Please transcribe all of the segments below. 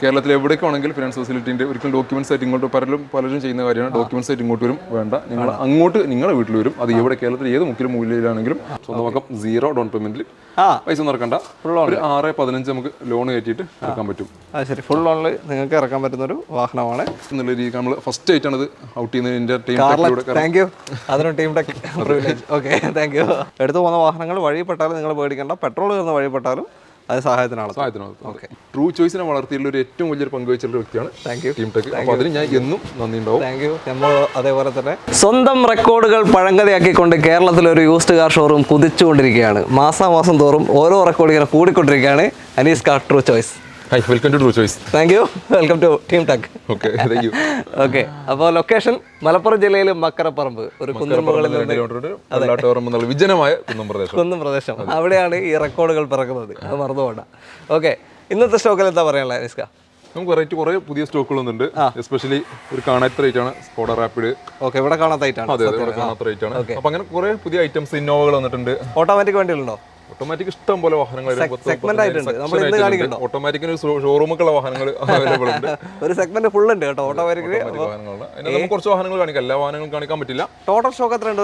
കേരളത്തിൽ എവിടേക്കാണെങ്കിൽ ഫിനാൻസ് ഫെസിലിറ്റിൻ്റെ ഒരിക്കലും ഡോക്യുമെന്റ്സ് ആയിട്ട് ഇങ്ങോട്ട് പലരും ചെയ്യുന്ന കാര്യമാണ്. ഡോക്യുമെന്റ്സ് ആയിട്ട് ഇങ്ങോട്ട് വരും വേണ്ട, നിങ്ങൾ അങ്ങോട്ട് നിങ്ങളുടെ വീട്ടിൽ വരും. അത് എവിടെ കേരളത്തിൽ ഏത് മുക്കിലും മൂലയിലാണെങ്കിലും സ്വന്തമാക്കാം. 0 ഡൗൺ പേയ്മെന്റിൽ പൈസ ഒന്നും ഇറക്കണ്ട. ഒരു 6-15 നമുക്ക് ലോൺ കയറ്റിയിട്ട് ഇറക്കാൻ പറ്റും. ശരി, ഫുൾ ലോണിൽ നിങ്ങൾക്ക് ഇറക്കാൻ പറ്റുന്ന ഒരു വാഹനമാണ് എന്നുള്ള രീതി നമ്മൾ ഫസ്റ്റ് ആയിട്ടാണ് ഇത് ഔട്ട് ചെയ്യുന്നത്. Team thank you. അതിന് team tech privilege. Okay, thank you. എടുത്തു പോകുന്ന വാഹനങ്ങൾ വഴിപ്പെട്ടാലും നിങ്ങൾ പേടിക്കേണ്ട, പെട്രോൾ കയറുന്ന വഴിപ്പെട്ടാലും അത് സഹായത്തിനാണ്. ഓക്കെ, ട്രൂ ചോയ്സിനെ വളർത്തിയുള്ള ഒരു ഏറ്റവും വലിയൊരു പങ്കുവച്ചുള്ള വ്യക്തിയാണ് ടീം ടെക്. അപ്പോൾ അതിന് ഞാൻ എന്നും നന്ദി ഉണ്ടാവും. Thank you. നമ്മൾ അതേപോലെ തന്നെ സ്വന്തം റെക്കോർഡുകൾ പഴങ്കഥയാക്കിക്കൊണ്ട് കേരളത്തിലൊരു യൂസ്ഡ് കാർ ഷോറൂം കുതിച്ചുകൊണ്ടിരിക്കുകയാണ്. മാസാമാസം തോറും ഓരോ റെക്കോർഡ് ഇങ്ങനെ കൂടിക്കൊണ്ടിരിക്കുകയാണ്. Anees car true choice. Hi, welcome to true choice. Thank you. Welcome to team tech. Okay, thank you. Okay, അപ്പോൾ ലൊക്കേഷൻ മലപ്പുറം ജില്ലയിൽ മക്കരപ്പറമ്പ്, ഒരു കുന്നിൻ മുകളിൽ വിജനമായ കുന്നും പ്രദേശം. അവിടെയാണ് ഈ റെക്കോർഡുകൾ പിറക്കുന്നത്, അത് മറന്നുപോകണ്ട. ഓക്കെ, ഇന്നത്തെ സ്റ്റോക്കിൽ എന്താ പറയാനുള്ളത് നിസ്ക? നമുക്ക് വെറൈറ്റി കുറേ പുതിയ സ്റ്റോക്കുകൾ വന്നിട്ടുണ്ട്. എസ്പെഷ്യലി ഒരു കാണാത്ത റേറ്റ് ആണ് സ്കോഡ റാപ്പിഡ്. ഓക്കെ, ഇവിടെ കാണാത്തായിട്ടാണ്. അതെ, ഇവിടെ കാണാത്ത റേറ്റ് ആണ്. അപ്പോൾ അങ്ങനെ കുറേ പുതിയ ഐറ്റംസ്, ഇന്നോവകൾ വന്നിട്ടുണ്ട്. ഓട്ടോമാറ്റിക് വണ്ടികളുണ്ടോ? ഓട്ടോമാറ്റിക് ഇഷ്ടം പോലെ വാഹനങ്ങൾ. ഓട്ടോമാറ്റിക്കിന് ഷോറൂമുള്ള വാഹനങ്ങൾ അവൈലബിൾ ഉണ്ട്. ഒരു സെഗ്മെന്റ് ഫുൾ ഉണ്ട് കേട്ടോ ഓട്ടോമാറ്റിക് വാഹനങ്ങളുള്ള. നമുക്ക് കുറച്ച് വാഹനങ്ങൾ കാണിക്കാം, എല്ലാ വാഹനങ്ങളും കാണിക്കാൻ പറ്റില്ല. ടോട്ടൽ സ്റ്റോക്ക് എത്ര ഉണ്ട്?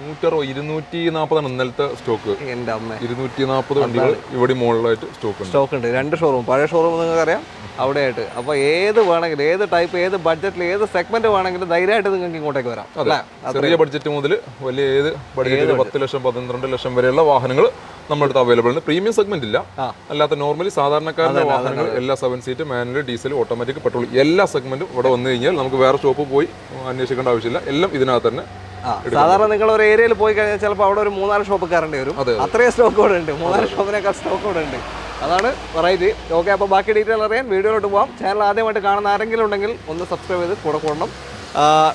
160, 240 ഇന്നലത്തെ സ്റ്റോക്ക്. 240 വണ്ടികൾ ഇവിടെ മുകളിലായിട്ട് സ്റ്റോക്ക് ഉണ്ട്. 2 ഷോറൂം, പഴയ ഷോറൂം നിങ്ങൾക്ക് അറിയാം അവിടെയായിട്ട്. അപ്പോൾ ഏത് വേണമെങ്കിലും, ഏത് ടൈപ്പ്, ഏത് ബഡ്ജറ്റിൽ, ഏത് സെഗ്മെന്റ് വേണമെങ്കിലും ധൈര്യമായിട്ട് നിങ്ങൾക്ക് ഇങ്ങോട്ടേക്ക് വരാം. ചെറിയ ബഡ്ജറ്റ് മുതൽ വലിയ ഏത് ബഡ്ജറ്റ് 10 ലക്ഷം 12 ലക്ഷം വരെയുള്ള വാഹനങ്ങൾ നമ്മുടെ അടുത്ത് അവൈലബിൾ ഉണ്ട്. പ്രീമിയം സെഗ്മെന്റ് ഇല്ല, അല്ലാത്ത നോർമലി സാധാരണക്കാരുടെ വാഹനങ്ങൾ എല്ലാ 7 seat, manual, diesel, automatic, petrol എല്ലാ സെഗ്മെന്റും ഇവിടെ വന്നു കഴിഞ്ഞാൽ നമുക്ക് വേറെ ഷോപ്പ് പോയി അന്വേഷിക്കേണ്ട ആവശ്യമില്ല. എല്ലാം ഇതിനകത്ത് തന്നെ. സാധാരണ നിങ്ങൾ ഒരു ഏരിയയിൽ പോയി കഴിഞ്ഞാൽ ചിലപ്പോൾ അവിടെ ഒരു 3-4 ഷോപ്പ് കയറേണ്ടി വരും. അത്രയും സ്റ്റോക്ക് ഇവിടെ ഉണ്ട്. 3-4 ഷോപ്പിനേക്കാൾ സ്റ്റോക്ക് ഇവിടെ ഉണ്ട്. അതാണ് വെറൈറ്റി. ഓക്കെ, അപ്പോൾ ബാക്കി ഡീറ്റെയിൽ അറിയാൻ വീഡിയോയിലോട്ട് പോകാം. ചാനൽ ആദ്യമായിട്ട് കാണുന്ന ആരെങ്കിലും ഉണ്ടെങ്കിൽ ഒന്ന് സബ്സ്ക്രൈബ് ചെയ്ത് കൂടെ കൂടണം.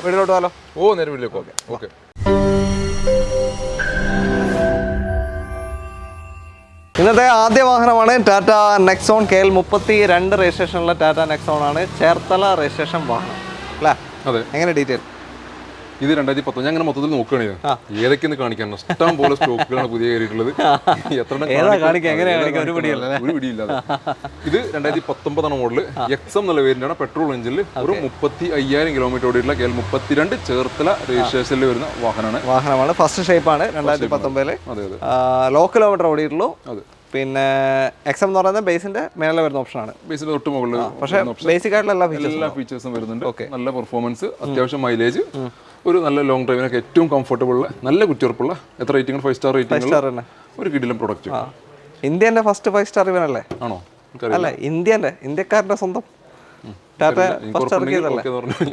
വീഡിയോയിലോട്ട് പോകാലോ? നേരെ വീഡിയോയിലേക്ക്. ഓക്കെ. ഇന്നത്തെ ആദ്യ വാഹനമാണ് ടാറ്റ നെക്സോൺ. KL 32 രജിസ്ട്രേഷനുള്ള ടാറ്റ നെക്സോൺ ആണ്. ചേർത്തല രജിസ്ട്രേഷൻ വാഹനം അല്ലേ? അതെ. എങ്ങനെ ഡീറ്റെയിൽ? ഇത് 2019. ഞാൻ അങ്ങനെ മൊത്തത്തിൽ നോക്കുകയാണെങ്കിൽ ഏതൊക്കെയെന്ന് കാണിക്കാൻ ഇഷ്ടം പോലെ സ്റ്റോക്കുകളാണ് പുതിയ കയറിയിട്ടുള്ളത്. ഒരു പിടിയില്ലാതെ. ഇത് 2019 മോഡൽ XM എന്നുള്ള പേരിൻ്റാണ്. പെട്രോൾ എഞ്ചിനിൽ ഒരു 35,000 കിലോമീറ്റർ ഓടിയിട്ടുള്ള KL 32 ചേർത്തല രജിസ്ട്രേഷനിൽ വരുന്ന വാഹനമാണ്. ഫസ്റ്റ് ഷേപ്പാണ് 2019. ലോ കിലോമീറ്റർ ഓടിയിട്ടുള്ളൂ. പിന്നെ XM എന്ന് പറയുന്നത് ബേസിന്റെ മേലെ വരുന്ന ഓപ്ഷനാണ്. ബേസിന്റെ തൊട്ട് മുകളിൽ. പക്ഷേ ബേസിക് ആയിട്ടുള്ള എല്ലാ ഫീച്ചേഴ്സും വരുന്നുണ്ട്. നല്ല പെർഫോമൻസ്, അത്യാവശ്യം മൈലേജ്, ഒരു നല്ല ലോങ് ഡ്രൈവിനൊക്കെ ഏറ്റവും കംഫർട്ടബിൾ, നല്ല കുറ്റിയുറപ്പുള്ള, എത്ര റേറ്റിംഗ്? 5 star rating. ഒരു കിടിലം പ്രൊഡക്റ്റ്. ഇന്ത്യന്റെ ഫസ്റ്റ് 5 സ്റ്റാർ ഇവനല്ലേ? ആണോ? അല്ല, ഇന്ത്യക്കാരുടെ സ്വന്തം ടാറ്റ ഫസ്റ്റ് ഇറക്കിയതല്ലേ?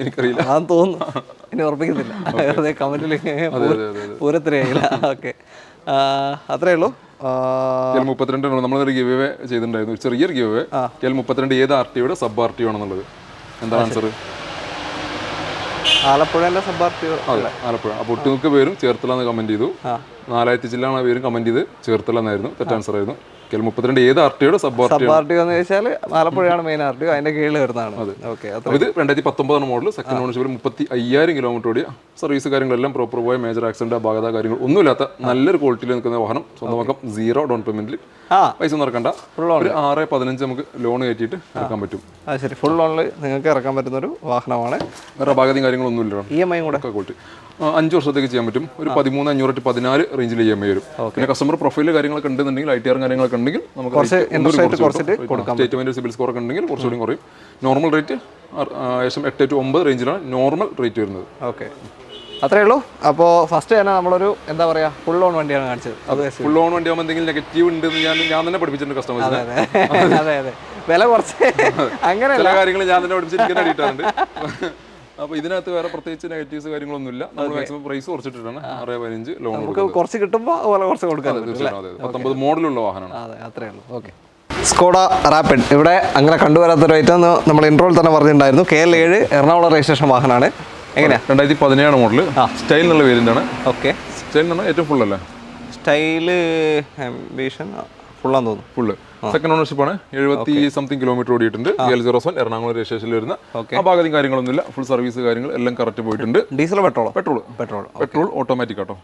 എനിക്കറിയില്ല, അതെന്ന് തോന്നുന്നു. ഇനി ഉറപ്പിക്കുന്നില്ല, വെറുതെ കമന്റിൽ പൂരത്തിനായില്ല. ഓക്കെ, അത്രേ ഉള്ളൂ. KL 32 നമ്മളൊരു ഗിവ് അവേ ചെയ്തിട്ടുണ്ടായിരുന്നു, ചെറിയൊരു ഗിവ് അവേ. KL 32 ഏത് RTOയുടെ സബ് RTO ആണെന്നുള്ളത്. എന്താണ് ആൻസർ? ആലപ്പുഴന്റെ sub RTO. അതെ, ആലപ്പുഴ. അപ്പോൾ ഒട്ടുമിക്ക പേരും ചേർത്തല എന്ന് കമന്റ് ചെയ്തു. 4000 ജില്ലാണ് പേരും കമന്റ് ചെയ്ത് ചേർത്തല എന്നായിരുന്നു. തെറ്റാൻസർ ആയിരുന്നു. KL 32 ഏത് RTOയുടെ സബ് RTO എന്ന് ചോദിച്ചാൽ ആലപ്പുഴയാണ് മെയിൻ RTO, അതിന്റെ കീഴിൽ വരുന്നതാണ്. ഇത് 2019 മോഡൽ, സെക്കൻഡ് ഓണർഷിപ്പിൽ 35,000 കിലോമീറ്റർ ഓടിയ, സർവീസ് കാര്യങ്ങളെല്ലാം പ്രോപ്പർ പോയ, മേജർ ആക്സിഡന്റ്, അപാകത കാര്യങ്ങൾ ഒന്നുമില്ലാത്ത നല്ലൊരു ക്വാളിറ്റിയിൽ നിൽക്കുന്ന വാഹനം. സ്വന്തമാക്കാം. 0 ഡൗൺ പേയ്മെന്റിൽ പൈസ ഒന്നും ഇറക്കണ്ട. ഒരു 6-15 നമുക്ക് ലോൺ കയറ്റിയിട്ട് ഇറക്കാൻ പറ്റും. ശരി, ഫുൾ ലോണിൽ നിങ്ങൾക്ക് ഇറക്കാൻ പറ്റുന്ന ഒരു വാഹനമാണ്. വേറെ അപാകതയും കാര്യങ്ങളൊന്നും ഇല്ല. EMI കൂടെ ക്വാളിറ്റി 5 വർഷത്തേക്ക് ചെയ്യാൻ പറ്റും. ഒരു 13,500 to 14 റേഞ്ചിൽ EMI വരും. പിന്നെ കസ്റ്റമർ പ്രൊഫൈൽ കാര്യങ്ങളൊക്കെ ഉണ്ടെന്നുണ്ടെങ്കിൽ, ITR കാര്യങ്ങളൊക്കെ ഉണ്ടെങ്കിൽ നമുക്ക് സ്റ്റേറ്റ്മെന്റ് സിബിൽ സ്കോർ ഒക്കെ ഉണ്ടെങ്കിൽ കുറച്ചുകൂടി കുറയും. നോർമൽ റേറ്റ് ഏകദേശം 8 to 9 റേഞ്ചിലാണ് നോർമൽ റേറ്റ് വരുന്നത്. ഓക്കെ, അത്രേ ഉള്ളൂ. അപ്പോൾ ഫസ്റ്റ് തന്നെ നമ്മളൊരു എന്താ പറയുക, ഫുൾ ഓൺ വണ്ടിയാണ് കാണിച്ചത്. ഫുൾ ഓൺ വണ്ടി ആകുമ്പോൾ എന്തെങ്കിലും നെഗറ്റീവ് ഉണ്ട് ഞാൻ തന്നെ പഠിപ്പിച്ചിട്ടുണ്ട് കസ്റ്റമേഴ്സിനെ. അതെ, വില കുറച്ച് അങ്ങനെ ചില കാര്യങ്ങൾ ഞാൻ തന്നെ പഠിപ്പിച്ചിരിക്കാൻ വേണ്ടിയിട്ടുണ്ട്. അപ്പോൾ ഇതിനകത്ത് വേറെ പ്രത്യേകിച്ച് നെഗറ്റീവ്സ് കാര്യങ്ങളൊന്നുമില്ല. നമ്മൾ മാക്സിമം പ്രൈസ് കുറച്ചിട്ടാണ് 6-15 ലോൺ നമുക്ക് കുറച്ച് കിട്ടുമ്പോൾ അതുപോലെ കുറച്ച് കൊടുക്കാം. 19 മോഡലുള്ള വാഹനമാണ്. അതെ, അത്രേ ഉള്ളൂ. ഓക്കെ, സ്കോഡ റാപ്പിഡ് ഇവിടെ അങ്ങനെ കണ്ടുവരാത്തൊരു ഐറ്റം നമ്മൾ ഇൻട്രോയിൽ തന്നെ പറഞ്ഞിട്ടുണ്ടായിരുന്നു. KL 7 എറണാകുളം രജിസ്ട്രേഷൻ വാഹനമാണ്. എങ്ങനെയാണ്? 2017 മോഡൽ. സ്റ്റൈൽ എന്നുള്ള വേരിയന്റ് ആണ്. ഓക്കെ, സ്റ്റൈൽ എന്ന് പറഞ്ഞാൽ ഏറ്റവും ഫുൾ അല്ലേ? സ്റ്റൈല് ആംബിഷൻ ഫുള്ളാന്ന് തോന്നുന്നു. ഫുള്ള് സെക്കൻഡ് ഓണർഷിപ്പ് ആണ്. 70-something കിലോമീറ്റർ ഓടിയിട്ടുണ്ട്. KL 01 എറണാകുളം രജിസ്ട്രേഷനിൽ വരുന്ന. അപാകതയും കാര്യങ്ങളൊന്നുമില്ല. ഫുൾ സർവീസ് കാര്യങ്ങൾ എല്ലാം കറക്റ്റ് പോയിട്ടുണ്ട്. ഡീസൽ പെട്രോൾ ഓട്ടോമാറ്റിക് ആട്ടോ.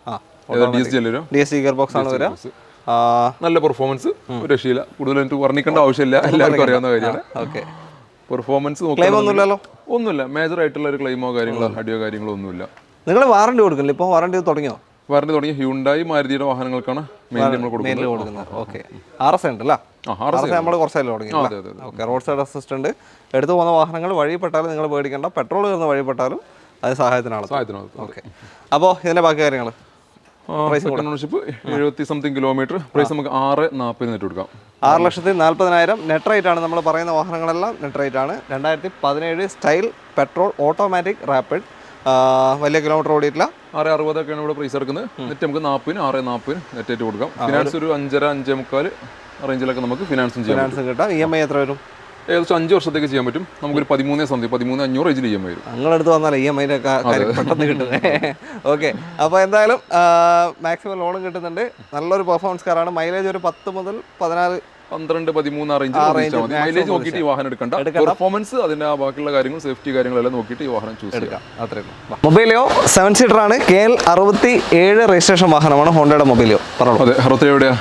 DSG ഗിയർ ബോക്സ് ആണ് വരിക. നല്ല പെർഫോമൻസ്, ഒരു രക്ഷയില്ല. കൂടുതൽ എനിക്ക് വർണ്ണിക്കേണ്ട ആവശ്യമില്ല, എല്ലാവർക്കും അറിയാവുന്ന കാര്യമാണ്. ഓക്കെ. പെർഫോമൻസ് ഒന്നുമില്ല, മേജർ ആയിട്ടുള്ള ഒരു ക്ലെയിമോ കാര്യങ്ങളോ അടിയോ കാര്യങ്ങളോ ഒന്നുമില്ല. നിങ്ങൾ വാറണ്ടി കൊടുക്കില്ല? ഇപ്പോൾ വാറണ്ടി തുടങ്ങിയോ? വാറണ്ടി തുടങ്ങി. ഹ്യുണ്ടായി മാരുതിയുടെ വാഹനങ്ങൾക്കാണ് മെയിൻ നമ്മൾ കൊടുക്കുന്നത്. ഓക്കെ. RS ഉണ്ടല്ലോ, നമ്മൾ കുറച്ചായാലും തുടങ്ങി. ഓക്കെ. റോഡ് സൈഡ് അസിസ്റ്റന്റ് എടുത്തു പോകുന്ന വാഹനങ്ങൾ വഴിപ്പെട്ടാലും നിങ്ങൾ പേടിക്കേണ്ട, പെട്രോൾ കയറുന്ന വഴിപ്പെട്ടാലും അത് സഹായത്തിനാണ്. ഓക്കെ. അപ്പോൾ ഇതിന്റെ ബാക്കി കാര്യങ്ങൾ ഓണർഷിപ്പ് 70 കിലോമീറ്റർ, പ്രൈസ് നമുക്ക് 6,40 നെറ്റ് കൊടുക്കാം. 6,40,000 നെറ്റ് റേറ്റ് ആണ്. നമ്മൾ പറയുന്ന വാഹനങ്ങളെല്ലാം നെറ്റ് റേറ്റ് ആണ്. 2017 സ്റ്റൈൽ പെട്രോൾ ഓട്ടോമാറ്റിക് റാപ്പിഡ്, വലിയ കിലോമീറ്റർ ഓടിയിട്ടില്ല. 6,60 ഇവിടെ പ്രൈസ് എടുക്കുന്നത്. നെറ്റ് നമുക്ക് 40 നെറ്റ് ആയിട്ട് കൊടുക്കാം. ഫിനാൻസ് ഒരു 5.5-5.25 റേഞ്ചിലൊക്കെ നമുക്ക് ഫിനാൻസും കിട്ടാം. EMI എത്ര വരും? ഏകദേശം 5 വർഷത്തേക്ക് ചെയ്യാൻ പറ്റും. നമുക്കൊരു 13,500 റേഞ്ചിൽ EMI വരും. നിങ്ങളെടുത്ത് വന്നാൽ EMI പെട്ടെന്ന് കിട്ടുന്നത്. ഓക്കെ. അപ്പോൾ എന്തായാലും മാക്സിമം ലോണും കിട്ടുന്നുണ്ട്. നല്ലൊരു പെർഫോമൻസ് കാറാണ്. മൈലേജ് ഒരു 10 മുതൽ 14, 12, 13 റേഞ്ചിൽ മൈലേജ് നോക്കിയിട്ട് ഈ വാഹനം എടുക്കണ്ട. പെർഫോമൻസ്, അതിന്റെ ബാക്കിയുള്ള കാര്യങ്ങൾ, സേഫ്റ്റി കാര്യങ്ങളെല്ലാം നോക്കിയിട്ട് ഈ വാഹനം ചൂസ് ചെയ്യാം. മൊബൈലിയോ 7 സീറ്ററാണ്. KL 67 രജിസ്ട്രേഷൻ വാഹനമാണ്. ഹോണ്ടയുടെ മൊബൈലിയോ. പറഞ്ഞു. അതെ. 67 എവിടെയാ?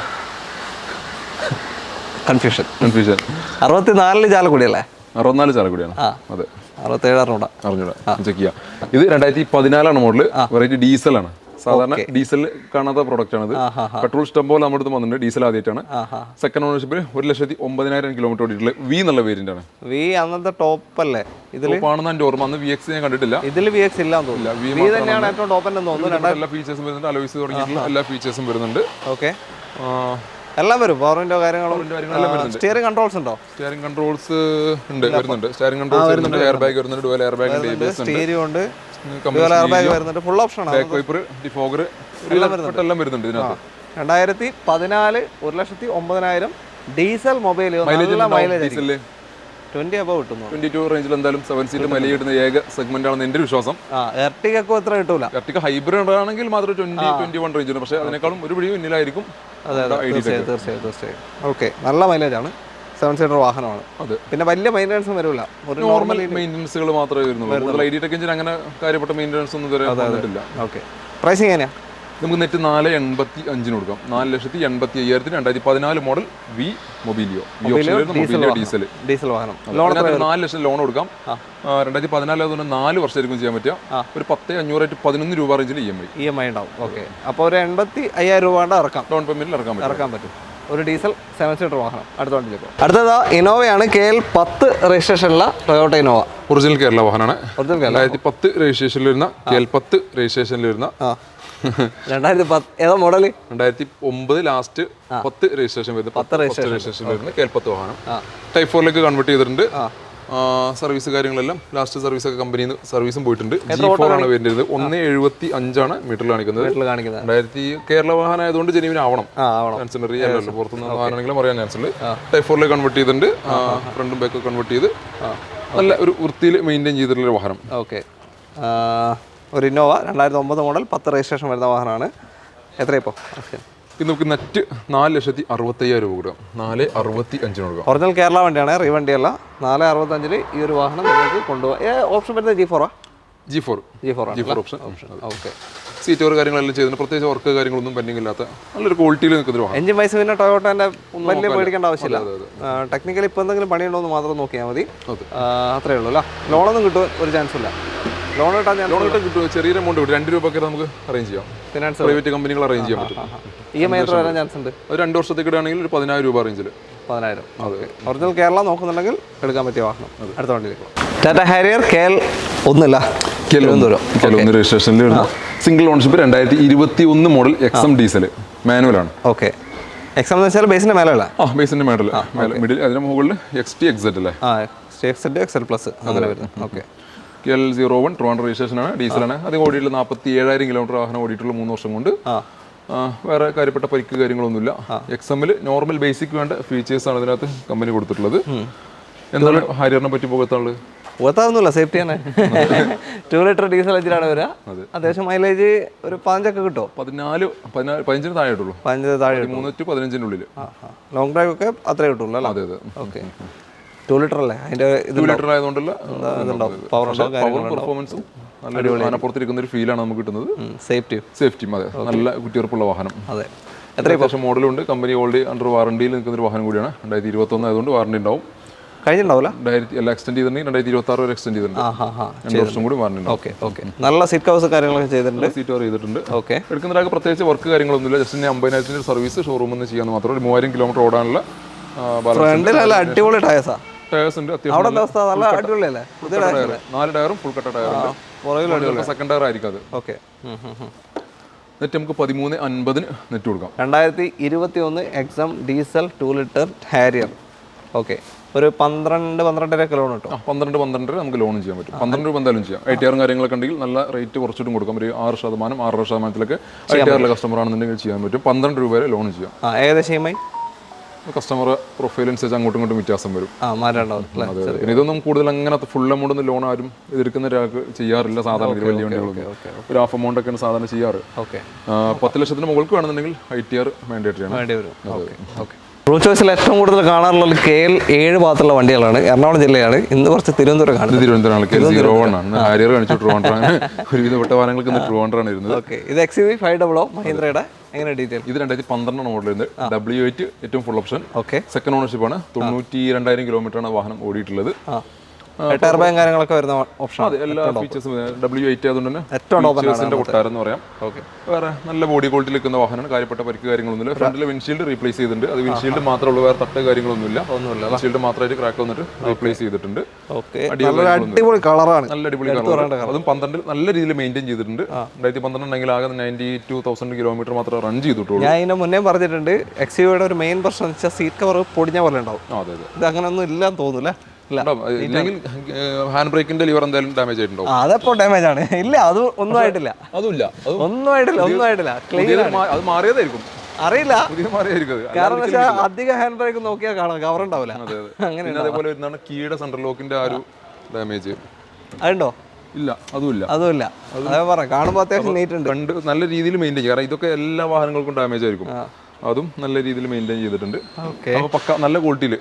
കൺഫ്യൂഷൻ. 64 ചാലക്കുടി അല്ലേ? 64 ചാലക്കുടിയാണ്. അതെ. 67 അറിഞ്ഞൂടാ. ചെക്ക് ചെയ്യാം. ഇത് 2014 മോഡല്. വെറൈറ്റി ഡീസലാണ്. സാധാരണ ഡീസൽ കാണാത്ത പ്രോഡക്റ്റ് ആണ്. പെട്രോൾ ഇഷ്ടം പോലെ നമ്മുടെ അടുത്ത് വന്നിട്ടുണ്ട്. ഡീസൽ ആദ്യമായിട്ടാണ്. സെക്കൻഡ് ഓണർഷിപ്പിൽ 1,09,000 കിലോമീറ്റർ ഓടിയിട്ടുള്ള വി എന്നുള്ള വേരിയന്റ് ആണ്. വി അന്നത്തെ ടോപ്പ് അല്ലേ? ഇതിലാണ് എന്റെ ഓർമ്മ. അന്ന് VX ഞാൻ കണ്ടിട്ടില്ല. ഇതിൽ VX ഇല്ലാന്ന് തോന്നുന്നില്ല. വി തന്നെയാണ് ഏറ്റവും ടോപ്പ് എന്ന് തോന്നുന്നു. എല്ലാ ഫീച്ചേഴ്സും വരുന്നുണ്ട്. അലോയ്സ് തുടങ്ങിയിട്ടുള്ള എല്ലാ ഫീച്ചേഴ്സും വരുന്നുണ്ട്. ഓക്കെ. എല്ലാം വരും. പവറിന്റെ കാര്യങ്ങളും. സ്റ്റിയറിംഗ് കൺട്രോൾസ് ഉണ്ടോ? സ്റ്റിയറിംഗ് കൺട്രോൾസ് ഉണ്ട്, വരുന്നുണ്ട്. സ്റ്റിയറിംഗ് കൺട്രോൾസ് വരുന്നുണ്ട്. എയർ ബാഗ് വരുന്നുണ്ട്. ഡുവൽ എയർ ബാഗ് ഉണ്ട്. സ്റ്റീരിയോ ഉണ്ട്. ഡുവൽ എയർ ബാഗ് വരുന്നുണ്ട്. ഫുൾ ഓപ്ഷൻ ആണ്. ബാക്ക് വൈപ്പർ, ഡിഫോഗർ എല്ലാം വരുന്നുണ്ട് ഇതിനകത്ത്. 2014 1,09,000 ഡീസൽ മൊബൈൽ. മൈലേജ് 20 above കിട്ടുന്നു. 22 റേഞ്ചിൽ എന്തായാലും 7 സീറ്റ് മൈലേജ് കിട്ടുന്ന ഏക സെഗ്മെന്റ് ആണെന്ന് എന്റെ വിശ്വാസം. എർട്ടിഗക്ക് എത്ര കിട്ടൂല. എർട്ടിഗ ഹൈബ്രിഡ് ആണെങ്കിൽ മാത്രം 20-21 റേഞ്ചിൽ, പക്ഷേ അതിനേക്കാളും ഒരു പിടി മുന്നിലായിരിക്കും. തീർച്ചയായും. ഓക്കെ. നല്ല മൈലേജ് ആണ്. 7 സീറ്റർ വാഹനമാണ്. അതെ. പിന്നെ വലിയ മെയിൻ്റനൻസും വരില്ല. ഒരു നോർമൽ മെയിൻ്റനൻസുകൾ മാത്രമേ വരുന്നുള്ളൂ. ID ടെക് എഞ്ചിൻ അങ്ങനെ കാര്യപ്പെട്ട മെയിൻ്റനൻസ് ഒന്നും ഇതുവരെ വന്നിട്ടില്ല. ഓക്കെ. പ്രൈസിങ് എങ്ങനെയാ? നമുക്ക് നെറ്റ് 4,85 കൊടുക്കാം. 4,85,000 2014 മോഡൽ വി മൊബീലിയോ ഡീസൽ വാഹനം. 4 ലക്ഷം ലോൺ കൊടുക്കാം. 2014 4 വർഷമായിരിക്കും ചെയ്യാൻ പറ്റുക. ഒരു 10,500 11 രൂപ റേഞ്ചിൽ EMI ഉണ്ടാവും. ഓക്കെ. അപ്പോൾ ഒരു 85,000 രൂപ ഇറക്കാം. ഡൗൺ പേയ്മെന്റിൽ ഇറക്കാൻ പറ്റും. ഒരു ഡീസൽ 7 സീറ്റർ വാഹനം. അടുത്തത് ഇന്നോവയാണ്. KL 10 രജിസ്ട്രേഷനുള്ള ടൊയോട്ട ഇന്നോവ. ഒറിജിനൽ കേരള വാഹനമാണ്. 2010 രജിസ്ട്രേഷനിൽ വരുന്ന, KL 10 രജിസ്ട്രേഷനിൽ വരുന്ന 2010 ഏതാ മോഡല്? 2009 ലാസ്റ്റ് 10 രജിസ്ട്രേഷൻ വരുന്ന KL 10 വാഹനം. ടൈപ്പ് 4ലേക്ക് കൺവേർട്ട് ചെയ്തിട്ടുണ്ട്. സർവീസ് കാര്യങ്ങളെല്ലാം ലാസ്റ്റ് സർവീസ് ഒക്കെ കമ്പനിയിൽ നിന്ന് സർവീസും പോയിട്ടുണ്ട്. G4 ആണ് വരുന്നത്. 1,75 മീറ്ററിൽ കാണിക്കുന്നത്. 2000 കേരള വാഹനം ആയതുകൊണ്ട് ജെനുവിൻ ആവണം. ചാൻസിലറി അല്ലല്ലോ, പുറത്തുനിന്ന് വാഹനങ്ങളെങ്കിലും അറിയാൻ ചാൻസ് ഉണ്ട്. ടൈപ്പ് 4ലേക്ക് കൺവേർട്ട് ചെയ്തിട്ടുണ്ട്. ഫ്രണ്ടും ബാക്കും കൺവേർട്ട് ചെയ്ത് നല്ല ഒരു വൃത്തിയിൽ മെയിൻറ്റെയിൻ ചെയ്തിട്ടുള്ള വാഹനം. ഓക്കെ. ഒരു ഇന്നോവ 2009 മോഡൽ 10 രജിസ്ട്രേഷൻ വരുന്ന വാഹനമാണ്. എത്രയിപ്പോൾ? ഇത് നമുക്ക് നെറ്റ് 4,65,000 രൂപ കൊടുക്കാം. 4,65 കൊടുക്കാം. ഒറിജിനൽ കേരള വണ്ടിയാണ്, റീ വണ്ടിയല്ല. 4,65 ഈ ഒരു വാഹനം നിങ്ങൾക്ക് കൊണ്ടുപോകാം. ഓപ്ഷൻ വരുന്നത് G4 option. Okay. Seat over കാര്യങ്ങളെല്ലാം ചെയ്തിട്ടുണ്ട്. പ്രത്യേകിച്ച് വർക്ക് കാര്യങ്ങളൊന്നും പെൻഡിങ് ഇല്ലാത്ത നല്ലൊരു ക്വാളിറ്റിയിൽ നിൽക്കുന്ന വാഹനം. എഞ്ചിൻ വൈസ് പിന്നെ ടൊയോട്ടൻ്റെ വലിയ പേടിക്കേണ്ട ആവശ്യമില്ല. ടെക്നിക്കലി ഇപ്പോൾ എന്തെങ്കിലും പണിയുണ്ടോ എന്ന് മാത്രം നോക്കിയാൽ മതി. അത്രയേ ഉള്ളൂ അല്ല. ലോണൊന്നും കിട്ടും ഒരു ചാൻസ് ഇല്ല. ലോൺ കിട്ടും. ചെറിയ എമൗണ്ട് കിട്ടും. 2 രൂപ നമുക്ക് അറേഞ്ച് ചെയ്യാം. ഫിനാൻസ് പ്രൈവറ്റ് കമ്പനികൾ അറേഞ്ച് ചെയ്യാൻ പറ്റും. EMI എത്ര വരാൻ ചാൻസ് ഉണ്ട്? ഒരു 2 വർഷത്തേക്ക് ഇടുകയാണെങ്കിൽ ഒരു 10,000 രൂപ റേഞ്ചിൽ. 10,000. ഓക്കെ. ഒറിജിനൽ കേരള നോക്കുന്നുണ്ടെങ്കിൽ എടുക്കാൻ പറ്റിയ വാഹനം. അടുത്ത വണ്ടിയിലേക്ക് ടാറ്റ ഹാരിയർ KL 1 രജിസ്ട്രേഷനിൽ വരുന്ന single ownership 2021 model XM diesel മാനുവലാണ്. ഓക്കെ. XM എന്ന് വെച്ചാൽ ബേസിന്റെ മേലല്ല? ബേസിന്റെ മേഡൽ മിഡിൽ, അതിന് മുകളിൽ XT XZ അല്ലേ? XL+ അങ്ങനെ വരുന്നത്. ഓക്കെ. KL 01 ട്രിവാൻഡ്രം രജിസ്ട്രേഷൻ ആണ്. ഡീസലാണ്. അത് ഓടിയിട്ടുള്ള 47,000 കിലോമീറ്റർ വാഹനം ഓടിയിട്ടുള്ള 3 വർഷം കൊണ്ട്. വേറെ കാര്യപ്പെട്ട പരിക്ക് കാര്യങ്ങളൊന്നുമില്ല. XM-ൽ നോർമൽ ബേസിക് വേണ്ട ഫീച്ചേഴ്സ് ആണ് ഇതിനകത്ത് കമ്പനി കൊടുത്തിട്ടുള്ളത്. എന്താണ് ഹാരിയറിനെ പറ്റി പോകത്താനുള്ളത്? പോകത്താവുന്നില്ല, സേഫ്റ്റി ആണ്. 2 ലിറ്റർ ഡീസൽ എഞ്ചിനാണ് വരിക. അത്യാവശ്യം മൈലേജ് ഒരു 5 ഒക്കെ കിട്ടുമോ? 15 താഴെ കിട്ടുള്ളൂ. 15 താഴെ 3 to 15 ലോങ് ഡ്രൈവ് ഒക്കെ അത്രേ കിട്ടുള്ളൂ അല്ലേ? അതെ. ഓക്കെ. 2 ലിറ്റർ അല്ലേ? അതിന്റെ 2 ലിറ്റർ ആയതുകൊണ്ടുള്ള പവർ പെർഫോമൻസും നല്ലൊരു അതിനപ്പുറത്തിരിക്കുന്ന ഒരു ഫീലാണ് നമുക്ക് കിട്ടുന്നത്. സേഫ്റ്റിയും അതെ. നല്ല കുറ്റിയുറപ്പുള്ള വാഹനം. അതെ. അത്യാവശ്യം മോഡലുണ്ട്. കമ്പനി ഓൾറെഡി അണ്ടർ വാറണ്ടിയിൽ നിൽക്കുന്ന ഒരു വാഹനം കൂടിയാണ്. 2021 ആയതുകൊണ്ട് വാറണ്ടി ഉണ്ടാവും. കഴിഞ്ഞിട്ടുണ്ടാവില്ല, എല്ലാം എക്സ്റ്റെൻഡ് ചെയ്തിട്ടുണ്ടെങ്കിൽ 2026 വരെ എക്സ്റ്റെൻഡ് ചെയ്തിട്ടുണ്ട്. 2 വർഷം കൂടി വാറണ്ടി ഉണ്ടാവും. Okay okay. നല്ല സീറ്റ് കവേഴ്സ് കാര്യങ്ങളൊക്കെ ചെയ്തിട്ടുണ്ട്. സീറ്റ് കവർ ചെയ്തിട്ടുണ്ട്. ഓക്കെ. എടുക്കുന്നതിനൊക്കെ പ്രത്യേകിച്ച് വർക്ക് കാര്യങ്ങളൊന്നുമില്ല. ജസ്റ്റ് 50,000 സർവീസ് ഷോറൂമിൽ നിന്ന് ചെയ്യാൻ മാത്രം. ഒരു 3000 കിലോമീറ്റർ ഓടാനുള്ള ഫ്രണ്ടിൽ നല്ല അടിപൊളി ടയർസാ. ടയേഴ്സ് ഉണ്ട്. അവിടെ നല്ല അടിപൊളിയല്ലേ? 4 ടയറും ഫുൾ കട്ട ടയറുണ്ട്. സെക്കൻഡ് ടയർ ആയിരിക്കും അത്. ഓക്കെ. നെറ്റ് നമുക്ക് 1350 നെറ്റ് കൊടുക്കാം. 2021 exempt diesel 2 litre Harrier. Okay. ഒരു 12-12.5 ലോൺ കിട്ടും. 12 നമുക്ക് ലോൺ ചെയ്യാൻ പറ്റും. 12 രൂപ എന്തായാലും ചെയ്യാം. ITR കാര്യങ്ങളൊക്കെ ഉണ്ടെങ്കിൽ നല്ല റേറ്റ് കുറച്ചിട്ടും കൊടുക്കാം. ഒരു 6%, 6.5%-ലൊക്കെ ITR കസ്റ്റമർ ആണെന്നുണ്ടെങ്കിൽ ചെയ്യാൻ പറ്റും. 12 രൂപ വരെ ലോൺ ചെയ്യാം. ഏകദേശം കസ്റ്റമർ പ്രൊഫൈൽ അനുസരിച്ച് അങ്ങോട്ടും ഇങ്ങോട്ടും വ്യത്യാസം വരും. മാറ്റാണ്ടാവും. ഇതൊന്നും കൂടുതൽ അങ്ങനെ ഫുൾ എമൗണ്ട് ലോൺ ആരും എടുക്കുന്ന ഒരാൾക്ക് ചെയ്യാറില്ല. സാധാരണ വലിയ വണ്ടികളൊന്നും ഒരു ഹാഫ് എമൗണ്ട് ഒക്കെയാണ് സാധാരണ ചെയ്യാറ്. 10 ലക്ഷത്തിന് മുകൾക്ക് വേണമെന്നുണ്ടെങ്കിൽ ITR മാൻഡേറ്ററി ആണ്. റൂൾ ചോയ്സിൽ ഏറ്റവും കൂടുതൽ കാണാറുള്ളത് KL 7 ഭാഗത്തുള്ള വണ്ടികളാണ്. എറണാകുളം ജില്ലയാണ്. ഇന്ന് കുറച്ച് തിരുവനന്തപുരം കാണുന്നത്. തിരുവനന്തപുരമാണ്. ഹാരിയർ കാണിച്ചു ട്രിവാൻഡ്രം. ഒരുവിധപ്പെട്ട വാഹനങ്ങൾക്ക് ട്രിവാൻഡ്രം ഇരുന്നത്. ഇത് XUV 500 മഹീന്ദ്രയുടെ. എങ്ങനെ ഡീറ്റെയിൽ? ഇത് 2012 മോഡലുണ്ട്. W8 ഏറ്റവും full option. Okay. Second ownership ആണ്. 92,000 കിലോമീറ്ററാണ് വാഹനം ഓടിയിട്ടുള്ളത്. ടർബൈൻ കാര്യങ്ങളൊക്കെ വരുന്ന ഓപ്ഷൻ. അതെ, എല്ലാ ഫീച്ചേഴ്സും W8 ആയതുകൊണ്ട് തന്നെ കൊട്ടാരം എന്ന് പറയാം. വേറെ നല്ല ബോഡി ക്വാളിറ്റി നിൽക്കുന്ന വാഹനമാണ്. കാര്യപ്പെട്ട പരിക്ക് കാര്യങ്ങളൊന്നുമില്ല. ഫ്രണ്ടിൽ വിൻഷീൽഡ് റീപ്ലേസ് ചെയ്തിട്ടുണ്ട്. അത് വിൻഷീൽഡ് മാത്രമേ ഉള്ളൂ, വേറെ തട്ട് കാര്യങ്ങളൊന്നുമില്ല. വിൻഷീൽഡ് മാത്രമായിട്ട് ക്രാക്ക് വന്നിട്ട് റീപ്ലേസ് ചെയ്തിട്ടുണ്ട്. അടിപൊളി കളറാണ്. നല്ല അടിപൊളി കളർ. അതും 12 നല്ല രീതിയിൽ മെയിൻറ്റെയിൻ ചെയ്തിട്ടുണ്ട്. 2012 ഉണ്ടെങ്കിൽ ആകെ 92,000 കിലോമീറ്റർ മാത്രമേ റൺ ചെയ്തിട്ടുള്ളൂ. ഞാൻ ഇതിന് മുന്നേ പറഞ്ഞിട്ടുണ്ട്, XUVയുടെ ഒരു മെയിൻ പ്രശ്നം വെച്ചാൽ സീറ്റ് കവർ പൊടിഞ്ഞ പോലെ ഉണ്ടാവും. അതെ അതെ. ഇത് അങ്ങനെ ഒന്നും ഇല്ലാന്ന് തോന്നൂല. ഇല്ലെങ്കിൽ ഹാൻഡ് ബ്രേക്കിന്റെ ലിവർ എന്തായാലും ഡാമേജ് ആയിട്ടുണ്ടോ? അതെപ്പോ ഡാമേജ് ആണ്. ഇല്ല, അത് ഒന്നും ആയിട്ടില്ല. ഒന്നും ആയിട്ടില്ല. അത് മാറിയതായിരിക്കും. അറിയില്ല, കാരണം അധികം ഹാൻഡ് ബ്രേക്ക് നോക്കിയാൽ കാണാം, കവർ ഉണ്ടാവില്ല. അങ്ങനെ അതേപോലെ വരുന്നതാണ് കീയുടെ സെൻട്രൽ ലോക്കിന്റെ ആ ഒരു ഡാമേജ്. അതുണ്ടോ? ഇല്ല, അതുമില്ല. അതേ പറയാം. കാണുമ്പോൾ അത്യാവശ്യം നീറ്റ് ഉണ്ട്. കണ്ട് നല്ല രീതിയിൽ മെയിൻറ്റെയിൻ ചെയ്യും. കാരണം ഇതൊക്കെ എല്ലാ വാഹനങ്ങൾക്കും ഡാമേജ് ആയിരിക്കും. അതും നല്ല രീതിയിൽ മെയിൻറ്റെയിൻ ചെയ്തിട്ടുണ്ട്. അപ്പോൾ പക്ക നല്ല ക്വാളിറ്റിയിൽ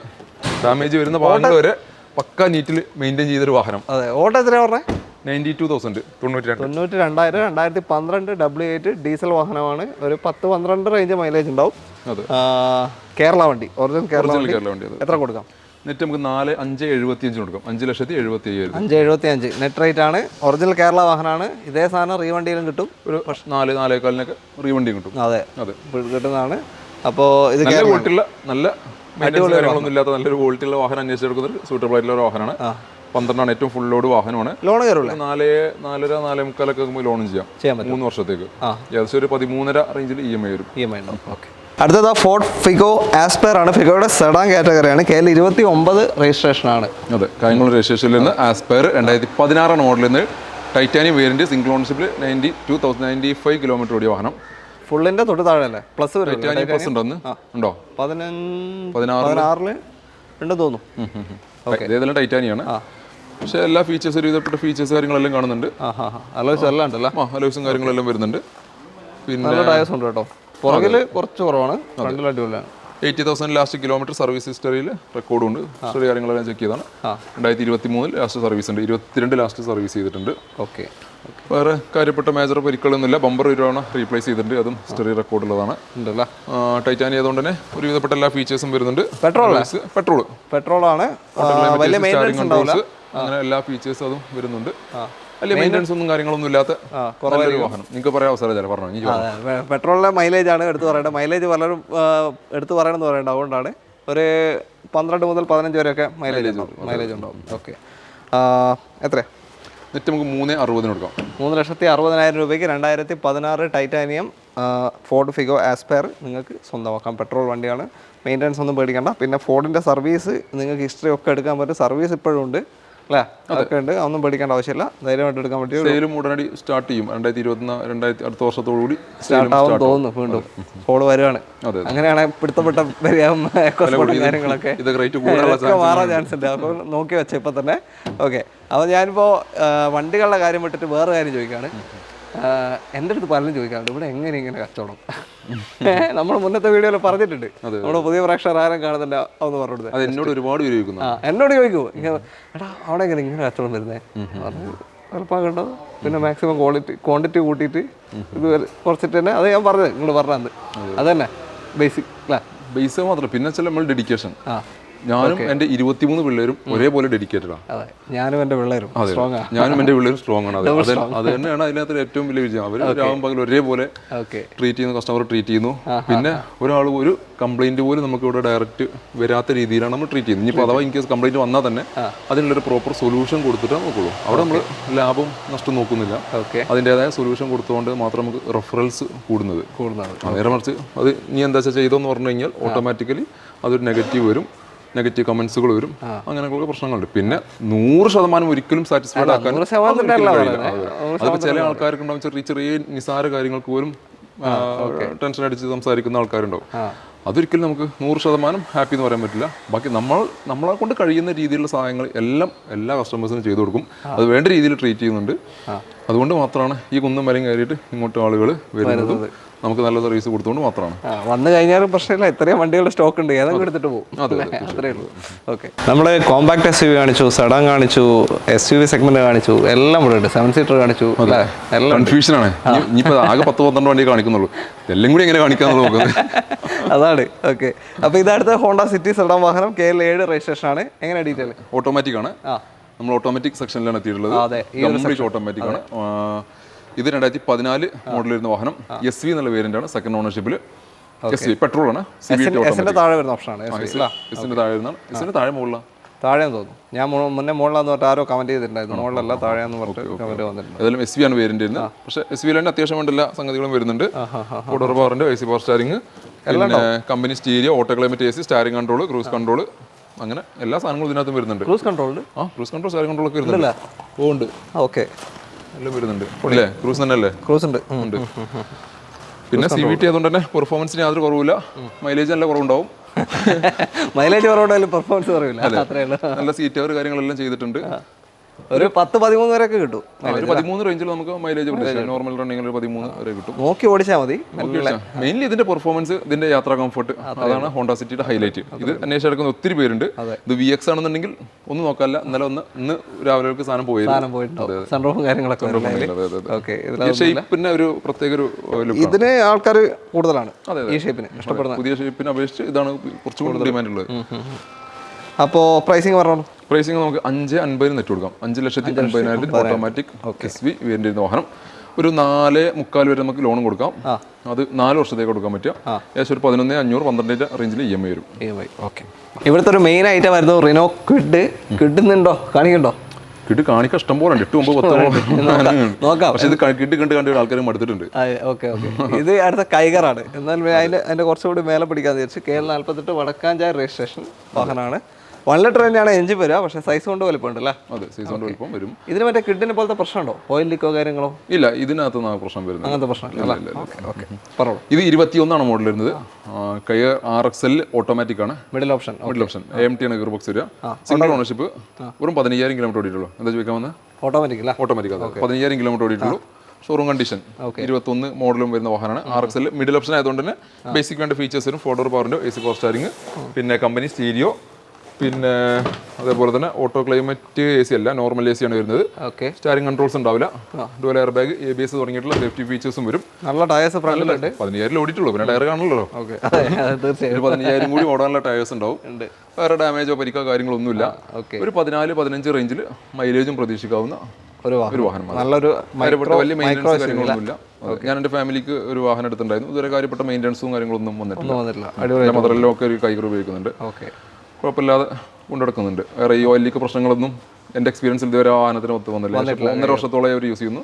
ഡാമേജ് വരുന്ന വാഹനങ്ങൾ വരെ പക്ക നീറ്റിൽ മെയിൻറ്റെയിൻ ചെയ്തൊരു വാഹനം. അതെ. ഓട്ടോ എത്രയാ പറഞ്ഞത്? 92,000. 92,000. 2012 W8 ഡീസൽ വാഹനമാണ്. ഒരു 10-12 റേഞ്ച് മൈലേജ് ഉണ്ടാവും. കേരള വണ്ടി, ഒറിജിനൽ കേരള വണ്ടി. എത്ര കൊടുക്കാം? നെറ്റ് നമുക്ക് 4,575 കൊടുക്കാം. 5,75,000. 5,75,000 നെറ്റ് റേറ്റ് ആണ്. ഒറിജിനൽ കേരള വാഹനമാണ്. ഇതേ സാധനം റീവണ്ടിയിലും കിട്ടും. ഒരു 4-4.25 റീവണ്ടിയും കിട്ടും. അതെ, കിട്ടുന്നതാണ്. അപ്പോൾ ഇത് ക്വാളിറ്റിയുള്ള നല്ല കാര്യങ്ങളൊന്നും ഇല്ലാത്ത നല്ലൊരു ക്വാളിറ്റിയുള്ള വാഹനം അന്വേഷിച്ചെടുക്കുന്നത് സൂട്ടബിൾ ആയിട്ടുള്ള ഒരു വാഹനമാണ്. 12 ഏറ്റവും ഫുൾ ലോഡ് വാഹനമാണ്. ലോൺ കയറില്ല. 4-4.25 ലോണും ചെയ്യാം 3 വർഷത്തേക്ക്. ഏകദേശം ഒരു 13.5 റേഞ്ചിൽ EMI വരും. ഓക്കെ. അടുത്തത് ഫോർഡ് ഫിഗോ ആസ്പയർ ആണ്. ഫിഗോയുടെ സെഡാൻ കാറ്റഗറിയാണ്. KL 29 രജിസ്ട്രേഷൻ ആണ്. അതെ, കായംകുളം രജിസ്ട്രേഷനിൽ നിന്ന് ആസ്പയർ 2016 മോഡലിൽ നിന്ന് ടൈറ്റാനിയം വേരിയന്റ് സിംഗിൾ ഓണർഷിപ്പിൽ 92,095 കിലോമീറ്റർ ഓടിയ വാഹനം. ഫുള്ളിന്റെ തൊട്ട് താഴെ പ്ലസ് ഉണ്ടോ? 16 ഉണ്ടെന്ന് തോന്നുന്നു. ഇതെല്ലാം ടൈറ്റാനിയാണ്. പക്ഷേ എല്ലാ ഫീച്ചേഴ്സ്, ഒരു വിധപ്പെട്ട ഫീച്ചേഴ്സ് കാര്യങ്ങളെല്ലാം കാണുന്നുണ്ട്. അലോയ്സ് എല്ലാം ഉണ്ടല്ലോ. അലോയ്സും കാര്യങ്ങളെല്ലാം വരുന്നുണ്ട്. പിന്നെ ടയേഴ്സ് ഉണ്ട് കേട്ടോ. പുറകിൽ കുറച്ച് കുറവാണ്. 80,000 ലാസ്റ്റ് കിലോമീറ്റർ സർവീസ് ഹിസ്റ്ററിയിൽ റെക്കോർഡുണ്ട്. ഹിസ്റ്ററി കാര്യങ്ങളെല്ലാം ചെക്ക് ചെയ്താണ്. 2023 ലാസ്റ്റ് സർവീസ് ഉണ്ട്. 22 ലാസ്റ്റ് സർവീസ് ചെയ്തിട്ടുണ്ട്. ഓക്കെ. വേറെ കാര്യപ്പെട്ട മേജർ പരിക്കളൊന്നുമില്ല. ബമ്പർ ഒരു തവണ റീപ്ലേസ് ചെയ്തിട്ടുണ്ട്. അതും ഹിസ്റ്ററി റെക്കോർഡുള്ളതാണ്. ടൈറ്റാനിയം ആയതുകൊണ്ട് തന്നെ ഒരു വിധപ്പെട്ട എല്ലാ ഫീച്ചേഴ്സും വരുന്നുണ്ട്. പെട്രോളാണ്. അങ്ങനെ എല്ലാ ഫീച്ചേഴ്സും അതും വരുന്നുണ്ട്. വലിയ മെയിൻ്റെനൻസ് ഒന്നും കാര്യങ്ങളൊന്നും ഇല്ലാത്ത കുറവൊരു വാഹനം. നിങ്ങൾക്ക് പറയാൻ അവസരം പറഞ്ഞു. പെട്രോളിലെ മൈലേജ് ആണ് എടുത്ത് പറയേണ്ടത്. മൈലേജ് പലരും എടുത്ത് പറയണമെന്ന് പറയേണ്ടത്. അതുകൊണ്ടാണ് ഒരു 12 മുതൽ 15 വരെയൊക്കെ മൈലേജ് ഉണ്ടാവും. ഓക്കെ. എത്ര നെറ്റ് നമുക്ക് 3,60 കൊടുക്കാം. 3,60,000 രൂപയ്ക്ക് 2016 ടൈറ്റാനിയം ഫോർഡ് ഫിഗോ ആസ്പയർ നിങ്ങൾക്ക് സ്വന്തമാക്കാം. പെട്രോൾ വണ്ടിയാണ്. മെയിൻ്റെനൻസ് ഒന്നും പേടിക്കണ്ട. പിന്നെ ഫോർഡിൻ്റെ സർവീസ് നിങ്ങൾക്ക് ഹിസ്റ്ററി ഒക്കെ എടുക്കാൻ പറ്റും. സർവീസ് ഇപ്പോഴും ഉണ്ട് അല്ലേ? അതൊക്കെ ഉണ്ട്. ഒന്നും പേടിക്കേണ്ട ആവശ്യമില്ല. ധൈര്യമായിട്ട് എടുക്കാൻ പറ്റിയ സെയിലും ഉടനടി സ്റ്റാർട്ട് ചെയ്യും. 2024 അടുത്ത വർഷത്തോടുകൂടി സ്റ്റാർട്ട് ആവും തോന്നുന്നു. വീണ്ടും ഫോർഡ് വരുവാണ്. അങ്ങനെയാണ് പിടുത്തപ്പെട്ട കാര്യങ്ങളൊക്കെ മാറാൻ ചാൻസ് ഉണ്ട്. അപ്പോൾ നോക്കി വെച്ച ഇപ്പം തന്നെ. ഓക്കെ. അപ്പോൾ ഞാനിപ്പോൾ വണ്ടികളുടെ കാര്യം വിട്ടിട്ട് വേറെ കാര്യം ചോദിക്കുകയാണ്. എൻ്റെ അടുത്ത് പലരും ചോദിക്കാറുണ്ട്, ഇവിടെ ഇങ്ങനെ കച്ചവടം? നമ്മൾ മുന്നത്തെ വീഡിയോയിൽ പറഞ്ഞിട്ടുണ്ട്. നമ്മുടെ പുതിയ പ്രേക്ഷകർ ആരും കാണുന്നില്ല ഒന്ന് പറഞ്ഞു. എന്നോട് ഒരുപാട് എന്നോട് ചോദിക്കൂ, എടാ അവിടെ ഇങ്ങനെ കച്ചവടം വരുന്നേ? എളുപ്പമാകേണ്ടത്. പിന്നെ മാക്സിമം ക്വാണ്ടിറ്റി കൂട്ടിയിട്ട് ഇത് കുറച്ചിട്ട് തന്നെ. അത് ഞാൻ പറഞ്ഞത് നിങ്ങൾ പറഞ്ഞത് അത് തന്നെ. ബേസിക് അല്ലേ? ബേസ് മാത്രം, പിന്നെ ചില നമ്മൾ ഡെഡിക്കേഷൻ. ഞാനും എൻ്റെ 23 പിള്ളേരും ഒരേപോലെ ഡെഡിക്കേറ്റഡ് ആണ്. അതെ, ഞാനും എൻ്റെ പിള്ളേരും സ്ട്രോങ് ആണ്. ഞാനും എൻ്റെ പിള്ളേരും സ്ട്രോങ് ആണ്. അത് തന്നെയാണ് അതിനകത്ത് ഏറ്റവും വലിയ വിജയം. അവർ രാവും പകൽ ഒരേപോലെ ട്രീറ്റ് ചെയ്യുന്നു, കസ്റ്റമർ ട്രീറ്റ് ചെയ്യുന്നു. പിന്നെ ഒരാൾ ഒരു കംപ്ലൈന്റ് പോലും നമുക്ക് ഇവിടെ ഡയറക്റ്റ് വരാത്ത രീതിയിലാണ് നമ്മൾ ട്രീറ്റ് ചെയ്യുന്നത്. ഇനിയിപ്പോൾ അഥവാ ഇൻ കേസ് കംപ്ലൈന്റ് വന്നാൽ തന്നെ അതിനുള്ളൊരു പ്രോപ്പർ സൊല്യൂഷൻ കൊടുത്തിട്ട് നോക്കുള്ളൂ. അവിടെ നമ്മൾ ലാഭം നഷ്ടം നോക്കുന്നില്ല. അതിൻ്റെതായ സൊല്യൂഷൻ കൊടുത്തുകൊണ്ട് മാത്രം നമുക്ക് റെഫറൽസ് കൂടുന്നത്. നേരെ മറിച്ച് അത് നീ എന്താ വെച്ചാൽ ചെയ്തോന്ന് പറഞ്ഞു കഴിഞ്ഞാൽ ഓട്ടോമാറ്റിക്കലി അതൊരു നെഗറ്റീവ് വരും, നെഗറ്റീവ് കമന്റ്സുകൾ വരും, അങ്ങനെയുള്ള പ്രശ്നങ്ങളുണ്ട്. പിന്നെ 100% ഒരിക്കലും സാറ്റിസ്ഫൈഡ് ആക്കാൻ അതിപ്പോൾ ചില ആൾക്കാർക്ക് ഉണ്ടാവും, ചെറിയ ചെറിയ നിസാര കാര്യങ്ങൾക്ക് പോലും ടെൻഷൻ അടിച്ച് സംസാരിക്കുന്ന ആൾക്കാരുണ്ടാവും. അതൊരിക്കലും നമുക്ക് 100% ഹാപ്പി എന്ന് പറയാൻ പറ്റില്ല. ബാക്കി നമ്മളെ കൊണ്ട് കഴിയുന്ന രീതിയിലുള്ള സഹായങ്ങൾ എല്ലാ കസ്റ്റമേഴ്സിനും ചെയ്തു കൊടുക്കും. അത് വേണ്ട രീതിയിൽ ട്രീറ്റ് ചെയ്യുന്നുണ്ട്. അതുകൊണ്ട് മാത്രമാണ് ഈ കുന്നും മലയും കയറിയിട്ട് ഇങ്ങോട്ട് ആളുകൾ വരുന്നത്. നമുക്ക് നല്ല സർവീസ് കൊടുത്തുകൊണ്ട് മാത്രമാണ്. വന്നു കഴിഞ്ഞാലും പ്രശ്നമില്ല, ഇത്രയും വണ്ടികളുടെ സ്റ്റോക്ക് ഉണ്ട്, ഏതൊക്കെ എടുത്തിട്ട് പോകും. അത്രേ ഉള്ളൂ. ഓക്കെ, നമ്മൾ കോമ്പാക്ട് SUV കാണിച്ചു, സെഡാൻ കാണിച്ചു, SUV സെഗ്മെന്റ് കാണിച്ചു, എല്ലാം ഇവിടെ ഉണ്ട്. 7 സീറ്റർ കാണിച്ചു. എല്ലാം കൺഫ്യൂഷനാണ്. ഇനിയിപ്പോൾ ആകെ 10-12 വണ്ടി കാണിക്കുന്നുള്ളൂ, എല്ലാം കൂടി എങ്ങനെ കാണിക്കാന്ന് നോക്കുന്നത്. അതാണ്. ഓക്കെ, അപ്പോൾ ഇതടുത്ത ഹോണ്ട സിറ്റി സെഡാൻ വാഹനം KL7 രജിസ്ട്രേഷൻ ആണ്. എങ്ങനെ ഡീറ്റെയിൽ? ഓട്ടോമാറ്റിക് ആണ്. നമ്മൾ ഓട്ടോമാറ്റിക് സെക്ഷനിലാണ് എത്തിയിട്ടുള്ളത്. കംപ്ലീറ്റ് ഓട്ടോമാറ്റിക് ആണ്. ഇത് 2014 മോഡൽ വരുന്ന വാഹനം. SV എന്നുള്ള വേരിയന്റ് ആണ്, സെക്കൻഡ് ഓണർഷിപ്പിൽ. SV പെട്രോൾ ആണ്. താഴെ വരുന്ന ഓപ്ഷനാണ്. താഴെ മുകളിലാണ്, താഴെയെന്ന് തോന്നുന്നു. ഞാൻ മുന്നേ മുകളിലാന്ന് പറഞ്ഞിട്ട് ആരോ കമന്റ് ചെയ്തിട്ടുണ്ടായിരുന്നു. മുകളിലല്ല താഴെയെന്ന് പറഞ്ഞിട്ട് കമന്റ് വന്നിട്ടുണ്ട്. ഏതായാലും SV ആണ് വേരിയന്റ് വരുന്നത്. പക്ഷേ SV തന്നെ അത്യാവശ്യം വേണ്ട എല്ലാ സംഗതികളും വരുന്നുണ്ട്. ഫോർ പവറിന്റെ AC പവർ സ്റ്റാരിങ്, പിന്നെ company stereo, auto climate AC, steering control, cruise control, അങ്ങനെ എല്ലാ സാധനങ്ങളും ഇതിനകത്തും വരുന്നുണ്ട്. ക്രൂസ് കൺട്രോൾ, സ്റ്റാരിംഗ് കൺട്രോൾ ഒക്കെ വരുന്നുണ്ട്. ഉണ്ട്. ഓക്കെ, എല്ലാം വരുന്നുണ്ട് അല്ലേ? ക്രൂസ് തന്നെ അല്ലേ? ക്രൂസ് ഉണ്ട്. പിന്നെ CVT ആയതുകൊണ്ട് തന്നെ പെർഫോമൻസിന് യാതൊരു കുറവില്ല. മൈലേജ് നല്ല കുറവുണ്ടാവും. മൈലേജ് കുറവുണ്ടായാലും പെർഫോമൻസ് കുറവില്ല. നല്ല സീറ്റ് കവർ കാര്യങ്ങളെല്ലാം ചെയ്തിട്ടുണ്ട്. ഒരു 10-13 വരെയൊക്കെ കിട്ടും. ഒരു 13 റേഞ്ചിൽ നമുക്ക് മൈലേജ് നോർമൽ റണ്ണിങ്ങിൽ 13 വരെ കിട്ടും. നോക്കി ഓടിച്ചാൽ മതി. മെയിൻലി ഇതിന്റെ പെർഫോമൻസ്, ഇതിന്റെ യാത്രാ കംഫർട്ട്, അതാണ് ഹോണ്ട സിറ്റിയുടെ ഹൈലൈറ്റ്. ഇത് അന്വേഷിച്ച് എടുക്കുന്ന ഒത്തിരി പേരുണ്ട്. ഇത് VX ആണെന്നുണ്ടെങ്കിൽ ഒന്നും നോക്കാല്ല, ഇന്ന് രാവിലെ സാധനം ഷേപ്പിന് ഒരു പ്രത്യേക ഒരു ഇതിന് ആൾക്കാർ കൂടുതലാണ്. ഈ ഷേപ്പിന് ഇഷ്ടപ്പെടുന്ന പുതിയ ഷേപ്പിനെ അപേക്ഷിച്ച് ഇതാണ് കുറച്ചും കൂടി ഡിമാൻഡ് ഉള്ളത്. അപ്പോൾ പ്രൈസിങ് പറഞ്ഞു. പ്രൈസിങ് നമുക്ക് 5.50 നെറ്റ് കൊടുക്കാം. 5,50,000 ഓട്ടോമാറ്റിക് SV വേരിയന്റ് വരുന്ന വാഹനം. ഒരു 4.25 വരെ നമുക്ക് ലോണും കൊടുക്കാം. അത് 4 വർഷത്തേക്ക് കൊടുക്കാൻ പറ്റുക. ഏകദേശം ഒരു 11,500 12 റേഞ്ചിൽ EMI വരും. ഓക്കെ, ഇവിടുത്തെ ഒരു മെയിൻ ഐറ്റം ആയിരുന്നു റിനോ ക്വിഡ്. കിട്ടുന്നുണ്ടോ? കാണിക്കണ്ടോ? കിഡ് കാണിക്കാൻ ഇഷ്ടം പോലെ ഉണ്ട്. 8, 9, 10 നോക്കാം. പക്ഷേ ഇത് കിഡ് കണ്ട് ആൾക്കാർ മടുത്തിട്ടുണ്ട്. ഓക്കെ, ഇത് അടുത്ത കൈകറാണ്. എന്നാൽ അതിന്റെ കുറച്ചുകൂടി മേലെ പിടിക്കാന്ന് വിചാരിച്ചു. KL48 വടക്കാഞ്ചാൽ രജിസ്ട്രേഷൻ വാഹനമാണ്. 1 ലിറ്റർ തന്നെയാണ് എഞ്ചിൻ വരിക, പക്ഷേ സൈസ് കൊണ്ട് വലിപ്പമുണ്ട് അല്ലേ? അതെ, സൈസ് കൊണ്ട് വലിപ്പം വരും. ഇതിന് മറ്റേ കിഡിനെ പോലത്തെ പ്രശ്നമുണ്ടോ? ഓയിൽ ലീക്കോ കാര്യങ്ങളോ? ഇല്ല, ഇതിനകത്ത് പ്രശ്നം വരുന്നത് അങ്ങനത്തെ പ്രശ്നമില്ല. പറഞ്ഞു. ഇത് 21 മോഡൽ വരുന്നത്. കയർ RXL ഓട്ടോമാറ്റിക് ആണ്. മിഡിൽ ഓപ്ഷൻ AMT ആണ് ഗിയർ ബോക്സ് വരിക. Single ownership. വെറും 15,000 കിലോമീറ്റർ ഓടിയിട്ടുള്ളൂ. എന്താ ചോദിക്കാൻ വന്നത്? ഓട്ടോമാറ്റിക് അല്ല? ഓട്ടോമാറ്റിക്. 15,000 കിലോമീറ്റർ ഓടിയിട്ടുള്ളൂ. Showroom condition. 21 മോഡലും വരുന്ന വാഹനമാണ്. RXL മിഡിൽ ഓപ്ഷൻ ആയതുകൊണ്ട് തന്നെ ബേസിക് വേണ്ട ഫീച്ചേഴ്സ് വരും. 4 പവറിന്റെ AC പവർ സ്റ്റാരിംഗ്, പിന്നെ കമ്പനി സ്റ്റീരിയോ, പിന്നെ അതേപോലെ തന്നെ ഓട്ടോ ക്ലൈമറ്റ് AC അല്ല, നോർമൽ AC ആണ് വരുന്നത്. സ്റ്റാരിംഗ് കൺട്രോൾസ് ഉണ്ടാവില്ല. ഡുവൽ എയർ ബാഗ്, ABS തുടങ്ങിയിട്ടുള്ള സേഫ്റ്റി ഫീച്ചേഴ്സും വരും. നല്ല ടയേഴ്സ് ഫ്രണ്ടിലുണ്ട്. 15,000 ഓടിയിട്ടുള്ളൂ, പിന്നെ ടയർ കാണണല്ലോ. 15,000 കൂടി ഓടാനുള്ള ടയേഴ്സ് ഉണ്ടാവും. വേറെ ഡാമേജോ പരിക്കോ കാര്യങ്ങളൊന്നുമില്ല. ഒരു 14-15 റേഞ്ചിൽ മൈലേജും പ്രതീക്ഷിക്കാവുന്ന ഒരു വാഹനം. നല്ലൊരു വലിയ മെയിൻ്റെനൻസ് കാര്യങ്ങളൊന്നുമില്ല. ഞാൻ എൻ്റെ ഫാമിലിക്ക് ഒരു വാഹനം എടുത്തിട്ടുണ്ടായിരുന്നു. ഇതുവരെ കാര്യപ്പെട്ട മെയിൻ്റെനൻസും കാര്യങ്ങളൊന്നും വന്നിട്ടില്ല. മദറെല്ലാം ഒക്കെ ഒരു കൈകർ ഉപയോഗിക്കുന്നുണ്ട്. കുഴപ്പമില്ലാതെ കൊണ്ടുനടക്കുന്നുണ്ട്. വേറെ ഈ ഓയിൽ ലീക്ക് പ്രശ്നങ്ങളൊന്നും എൻ്റെ എക്സ്പീരിയൻസിൽ ഇതുവരെ വാഹനത്തിന് ഒത്തു വന്നില്ല. 1.5 വർഷത്തോളം അവർ യൂസ് ചെയ്യുന്നു.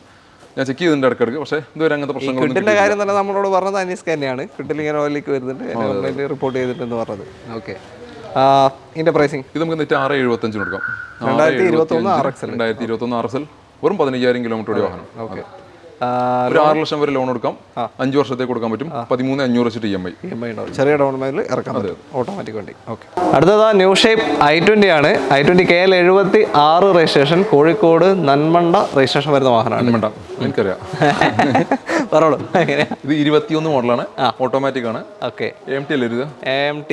ഞാൻ ചെക്ക് ചെയ്തിട്ടുണ്ട് ഇടയ്ക്കിടയ്ക്ക്, പക്ഷേ ഇതുവരെ അങ്ങനത്തെ പ്രശ്നങ്ങൾ. കിഡിൻ്റെ കാര്യം തന്നെ നമ്മളോട് പറഞ്ഞത് അനീസ് തന്നെയാണ്. കിഡിൽ ഇങ്ങനെ ഓയിൽ ലീക്ക് വരുന്നുണ്ട്, റിപ്പോർട്ട് ചെയ്തിട്ടെന്ന് പറഞ്ഞത്. ഓക്കെ, ഇതിൻ്റെ പ്രൈസിങ് ഇത് നമുക്ക് നെറ്റ് 6.75 കൊടുക്കാം. 2021 RXL വെറും 15,000 കിലോമീറ്റർ ഓടിയ വാഹനം. ഓക്കെ, ഒരു 6 ലക്ഷം വരെ ലോൺ കൊടുക്കാം. 5 വർഷത്തേക്ക് കൊടുക്കാൻ പറ്റും. 13,500 വെച്ചിട്ട് EMI ഉണ്ടാവും. ചെറിയ ഡൗൺ പേയ്മെന്റിൽ ഇറക്കാം. ഓട്ടോമാറ്റിക് വണ്ടി. ഓക്കെ, അടുത്തത് ന്യൂ ഷേപ്പ് i20 ആണ്. i20 KL76 registration, Kozhikode Nanmanda registration വരുന്ന വാഹനമാണ്. എനിക്കറിയാം. പറഞ്ഞോളൂ. ഇത് 21 മോഡലാണ്. ഓട്ടോമാറ്റിക് ആണ്. ഓക്കെ, AMT അല്ലേ ഇത്? AMT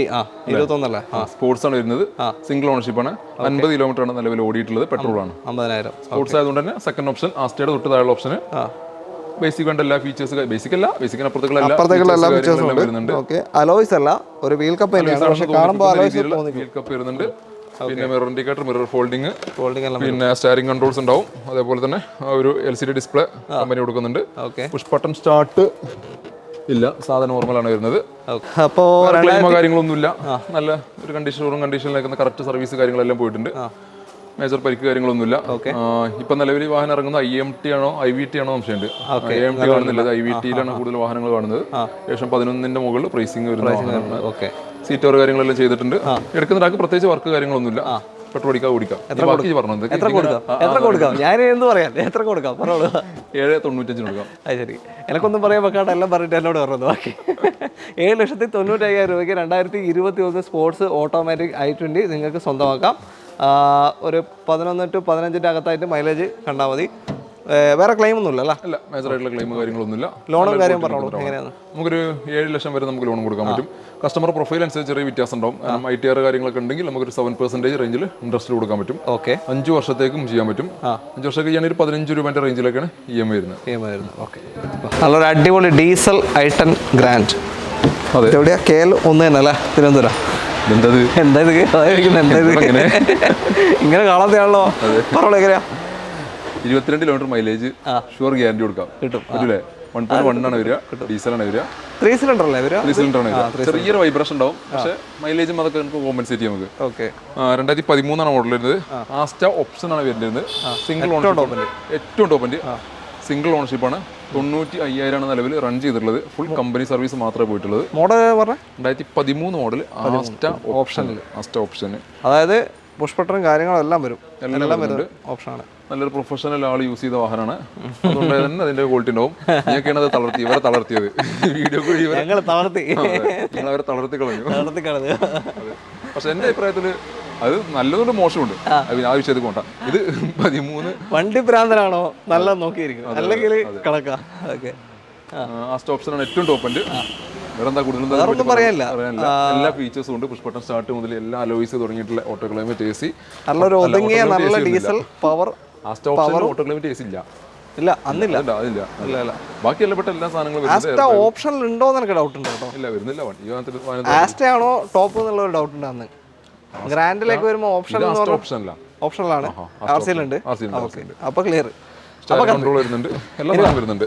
21 അല്ലേ? സ്പോർട്സ് ആണ് വരുന്നത്. സിംഗിൾ ഓണർഷിപ്പ് ആണ്. 50 കിലോമീറ്റർ ആണ് നിലവിൽ ഓടിയിട്ടുള്ളത്. പെട്രോൾ ആണ്. 50,000. സ്പോർട്സ് ആയതുകൊണ്ട് തന്നെ സെക്കൻഡ് ഓപ്ഷൻ, ആസ്റ്റയുടെ തൊട്ട് താഴെ ഓപ്ഷന് ബേസിക് വേണ്ട എല്ലാ ഫീച്ചേഴ്സ്, ബേസിക് അല്ല, ബേസിക്കിനപ്പുറത്തേക്കുള്ള എല്ലാ ഫീച്ചേഴ്സും വരുന്നുണ്ട്. ഓക്കെ, അലോയ്സ് അല്ല, ഒരു വീൽ കപ്പ് തന്നെയാണ്, പക്ഷേ കാണുമ്പോൾ അലോയ്സ് തോന്നിക്കും. വീൽ കപ്പ് വരുന്നുണ്ട്. പിന്നെ മിറർ ഇൻഡിക്കേറ്റർ, മിറർ ഫോൾഡിങ്, പിന്നെ സ്റ്റാരിംഗ് കൺട്രോൾസ് ഉണ്ടാവും. അതേപോലെ തന്നെ ഒരു LCD ഡിസ്പ്ലേ കമ്പനി കൊടുക്കുന്നുണ്ട്. പുഷ് ബട്ടൺ സ്റ്റാർട്ട് ഇല്ല, സാധാരണ നോർമലാണ് വരുന്നത്. അപ്പോൾ കാര്യങ്ങളൊന്നുമില്ല, നല്ല ഒരു കണ്ടീഷനിലേക്ക് കറക്റ്റ് സർവീസ് കാര്യങ്ങളെല്ലാം പോയിട്ടുണ്ട്. മേജർ പരിക്ക് കാര്യങ്ങളൊന്നുമില്ല. ഇപ്പൊ നിലവിൽ വാഹനം ഇറങ്ങുന്നത് IMT ആണോ IVT ആണോ സംശയമുണ്ട്. IMT കാണുന്നില്ല, IVTയിലാണ് കൂടുതൽ വാഹനങ്ങൾ കാണുന്നത്. ഏകദേശം 11ന്റെ മുകളിൽ പ്രൈസിങ് വരുന്ന സീറ്റ് ഓവർ കാര്യങ്ങളെല്ലാം ചെയ്തിട്ടുണ്ട്. എടുക്കുന്ന ഒരാൾക്ക് പ്രത്യേകിച്ച് വർക്ക് കാര്യങ്ങളൊന്നുമില്ല. പെട്രോൾ അടിക്കാം, ഓടിക്കാം. പറഞ്ഞത് എത്ര കൊടുക്കാം? ഞാൻ എന്ത് പറയാം, എത്ര കൊടുക്കാം? 795 കൊടുക്കാം. ശരി, എനിക്കൊന്നും പറയാൻ വെക്കാണ്ട് എല്ലാം പറഞ്ഞിട്ട് എന്നോട് പറഞ്ഞത്. ബാക്കി 7,95,000 രൂപയ്ക്ക് 2021 സ്പോർട്സ് ഓട്ടോമാറ്റിക് i20 നിങ്ങൾക്ക് സ്വന്തമാക്കാം. ഒരു 11 to 15 അകത്തായിട്ട് മൈലേജ് കണ്ടാൽ മതി. വേറെ ക്ലെയിം ഒന്നുമില്ല അല്ല? അല്ല, മേജറായിട്ടുള്ള ക്ലെയിം കാര്യങ്ങളൊന്നുമില്ല. ലോണും കാര്യം പറഞ്ഞോളൂ, എങ്ങനെയാണ്? നമുക്കൊരു 7 ലക്ഷം വരെ നമുക്ക് ലോൺ കൊടുക്കാൻ പറ്റും. കസ്റ്റമർ പ്രൊഫൈൽ അനുസരിച്ച് ചെറിയ വ്യത്യാസം ഉണ്ടാവും. ITR കാര്യങ്ങളൊക്കെ ഉണ്ടെങ്കിൽ നമുക്കൊരു 7% റേഞ്ചിൽ ഇൻട്രസ്റ്റ് കൊടുക്കാൻ പറ്റും. 5 വർഷത്തേക്കും ചെയ്യാൻ പറ്റും. 5 വർഷത്തേക്ക് ചെയ്യാൻ ഒരു 15 രൂപേൻ്റെ റേഞ്ചിലൊക്കെയാണ് EMI വരുന്നത്. നല്ലൊരു അടിപൊളി ഡീസൽ i10 ഗ്രാൻഡ്. അതെ, എവിടെയാ? KL 1 തന്നെ അല്ലേ, തിരുവനന്തപുരം? എന്താ ഇങ്ങനെ കാണാതെയാണല്ലോ. പറഞ്ഞോളൂ, എങ്ങനെയാ? 22 കിലോമീറ്റർ മൈലേജ് ഷുവർ ഗ്യാരണ്ടി കൊടുക്കാം, കിട്ടും. 1.1 ആണ് വരിക, ഡീസലാണ് വരിക. 3 സിലിണ്ടർ അല്ലേ വരിക? 3 സിലിണ്ടർ ആണ് വരിക. ചെറിയൊരു വൈബ്രേഷൻ ഉണ്ടാവും, പക്ഷേ മൈലേജും അതൊക്കെ നമുക്ക് കോമ്പൻസേറ്റ് ചെയ്യാം നമുക്ക്. 2013 മോഡൽ വരുന്നത്. ആസ്റ്റ ഓപ്ഷൻ ആണ് വരുന്നത്. സിംഗിൾ ഓണർഷിപ്പ്, ഏറ്റവും ടോപ്പ് എൻഡ് സിംഗിൾ ഓണർഷിപ്പ് ആണ്. 95,000 ആണ് നിലവിൽ റൺ ചെയ്തിട്ടുള്ളത്. ഫുൾ കമ്പനി സർവീസ് മാത്രമേ പോയിട്ടുള്ളത്. മോഡൽ പറഞ്ഞ 2013 മോഡൽ ആസ്റ്റ ഓപ്ഷൻ. അതായത് പുഷ് ബട്ടണും കാര്യങ്ങളെല്ലാം വരും, എല്ലാം വരുന്നുണ്ട്. ഓപ്ഷനാണ്. നല്ലൊരു പ്രൊഫഷണൽ ആൾ യൂസ് ചെയ്ത വാഹനമാണ്. അതുകൊണ്ട് തന്നെ അതിന്റെ ക്വാളിറ്റി ഉണ്ടാവും. ഞങ്ങൾക്കാണ് അത് തളർത്തിയത്. വീഡിയോ കൂടി ഞങ്ങളവരെ തളർത്തി കളഞ്ഞു. പക്ഷെ എന്റെ അഭിപ്രായത്തിൽ അത് നല്ലതുകൊണ്ട് മോശമുണ്ട്. ആ വിഷയത്തിൽ കൊണ്ട ഇത് 13 വണ്ടി ഭ്രാന്തനാണോ നല്ലത് നോക്കിയിരിക്കും, അല്ലെങ്കിൽ കണക്കാം. ആസ്റ്റ ഓപ്ഷനാണ് ഏറ്റവും ടോപ്പ് എൻഡ്. വേറെന്താ കൂടുതൽ പറയാനില്ല. എല്ലാ ഫീച്ചേഴ്സും ഉണ്ട്. പുഷ് ബട്ടൺ സ്റ്റാർട്ട് മുതൽ എല്ലാ അലോയ്സ് തുടങ്ങിയിട്ടുള്ള ഓട്ടോ ക്ലൈമറ്റ് AC, നല്ലൊരു ഒതുങ്ങിയ നല്ല diesel power. Asta option auto climate AC ഇല്ല, അന്നില്ല. ബാക്കി എല്ലാ എല്ലാ സാധനങ്ങളും ആസ്റ്റ ഓപ്ഷനിൽ ഉണ്ടോ എന്ന് എനിക്ക് ഡൗട്ട് ഉണ്ട് കേട്ടോ. ഇല്ല, വരുന്നില്ല. ആസ്റ്റ ആണോ ടോപ്പ് എന്നുള്ള ഒരു ഡൗട്ട് ഉണ്ട്. അന്ന് ഗ്രാൻഡിലേക്ക് വരുമ്പോൾ ഓപ്ഷനിലാണ്, RC-ലുണ്ട്. അപ്പൊ ക്ലിയർ. കൺട്രോൾ വരുന്നുണ്ട്, എല്ലാ സാധനവും വരുന്നുണ്ട്.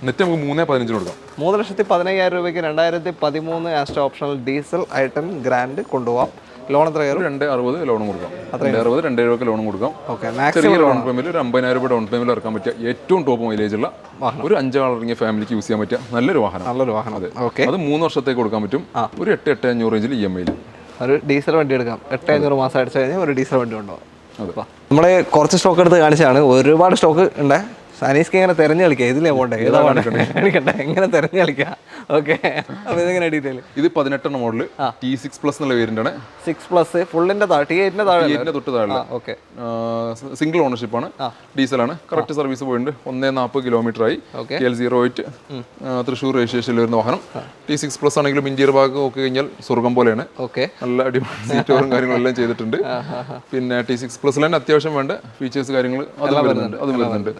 നെറ്റ് നമുക്ക് 3,15 കൊടുക്കാം. 3,15,000 രൂപയ്ക്ക് 2013 Asta optional diesel i10 grand കൊണ്ടുപോകാം. ലോൺ എത്ര കയറും? 260 ലോണും കൊടുക്കാം. 270 ലോണും കൊടുക്കാം. ചെറിയ ഡൗൺ പേയ്മെന്റ് ഒരു 50,000 രൂപ ഡൗൺ പേയ്മെന്റ് ഇറക്കാൻ പറ്റിയ ഏറ്റവും ടോപ്പ് മൈലേജ് ഉള്ള ഒരു 5 ആൾ ഇറങ്ങിയ ഫാമിലിക്ക് യൂസ് ചെയ്യാൻ പറ്റിയ നല്ലൊരു വാഹനം. അതെ, അത് 3 വർഷത്തേക്ക് കൊടുക്കാൻ പറ്റും. ഒരു 8,500 റേഞ്ചിൽ EMI ഒരു ഡീസൽ വണ്ടി എടുക്കാം. 8,500 മാസം അടിച്ചു കഴിഞ്ഞാൽ ഒരു ഡീസൽ വണ്ടി ഉണ്ടാവും. നമ്മൾ കുറച്ച് സ്റ്റോക്ക് എടുത്ത് കാണിച്ചാണ്, ഒരുപാട് സ്റ്റോക്ക് ഉണ്ട്. അനീസ്ക്ക് ഇങ്ങനെ തെരഞ്ഞു കളിക്കുക, ഇതിലേ പോണ്ടേ, ഏതാ കാണിക്കട്ടെ, എങ്ങനെ തെരഞ്ഞു കളിക്കുക. ഓക്കെ, അപ്പോൾ ഇതെങ്ങനെ ഡീറ്റെയിൽ? ഇത് 18 മോഡൽ T6+ എന്നുള്ള വേരിയന്റ് ആണ്. 6+ ഫുള്ളിന്റെ T8 തൊട്ട് താഴെ. ഓക്കെ, സിംഗിൾ ഓണർഷിപ്പ് ആണ്, ഡീസലാണ്. കറക്റ്റ് സർവീസ് പോയിട്ടുണ്ട്. 140 കിലോമീറ്റർ ആയി. KL08 തൃശ്ശൂർ രജിസ്ട്രേഷനിൽ വരുന്ന വാഹനം. T6+ ആണെങ്കിലും ഇന്റീരിയർ ഭാഗം നോക്കി കഴിഞ്ഞാൽ സ്വർഗം പോലെയാണ്. നല്ല അടിപൊളി സീറ്റോറും കാര്യങ്ങളെല്ലാം ചെയ്തിട്ടുണ്ട്. പിന്നെ T6+ തന്നെ അത്യാവശ്യം വേണ്ട ഫീച്ചേഴ്സ് കാര്യങ്ങൾ അതും വരുന്നുണ്ട്.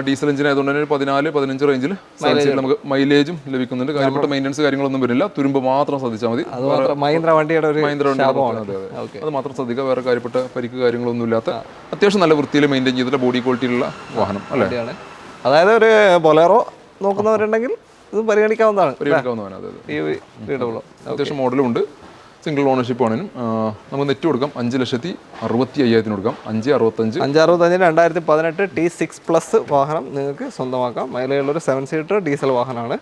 ഡീസൽ എഞ്ചിൻ ആയതുകൊണ്ട് തന്നെ 14-15 റേഞ്ചിൽ നമുക്ക് മൈലേജും ലഭിക്കുന്നുണ്ട്. കാര്യപ്പെട്ട മെയിൻ്റനൻസ് കാര്യങ്ങളൊന്നും വരില്ല. തുരുമ്പ് മാത്രം ശ്രദ്ധിച്ചാൽ മതി. മഹീന്ദ്ര വണ്ടിയുടെ അത് മാത്രം ശ്രദ്ധിക്കുക. വേറെ കാര്യപ്പെട്ട പരിക്ക് കാര്യങ്ങളൊന്നും ഇല്ലാത്ത അത്യാവശ്യം നല്ല വൃത്തിയിൽ മെയിൻറ്റെയിൻ ചെയ്തിട്ടുള്ള ബോഡി ക്വാളിറ്റിയിലുള്ള വാഹനം അല്ലേ. അതായത് ഒരു ബൊലേറോ നോക്കുന്നവരുണ്ടെങ്കിൽ ഇത് പരിഗണിക്കാവുന്നതാണ്. അത്യാവശ്യം മോഡലും ഉണ്ട്. സിംഗിൾ ഓണർഷിപ്പ് ആണെങ്കിലും നമുക്ക് നെറ്റ് കൊടുക്കാം. 5,65,000 കൊടുക്കാം. 5,65,000 2018 T6+ വാഹനം നിങ്ങൾക്ക് സ്വന്തമാക്കാം. മൈലേജുള്ളൊരു 7 സീറ്റർ ഡീസൽ വാഹനമാണ്.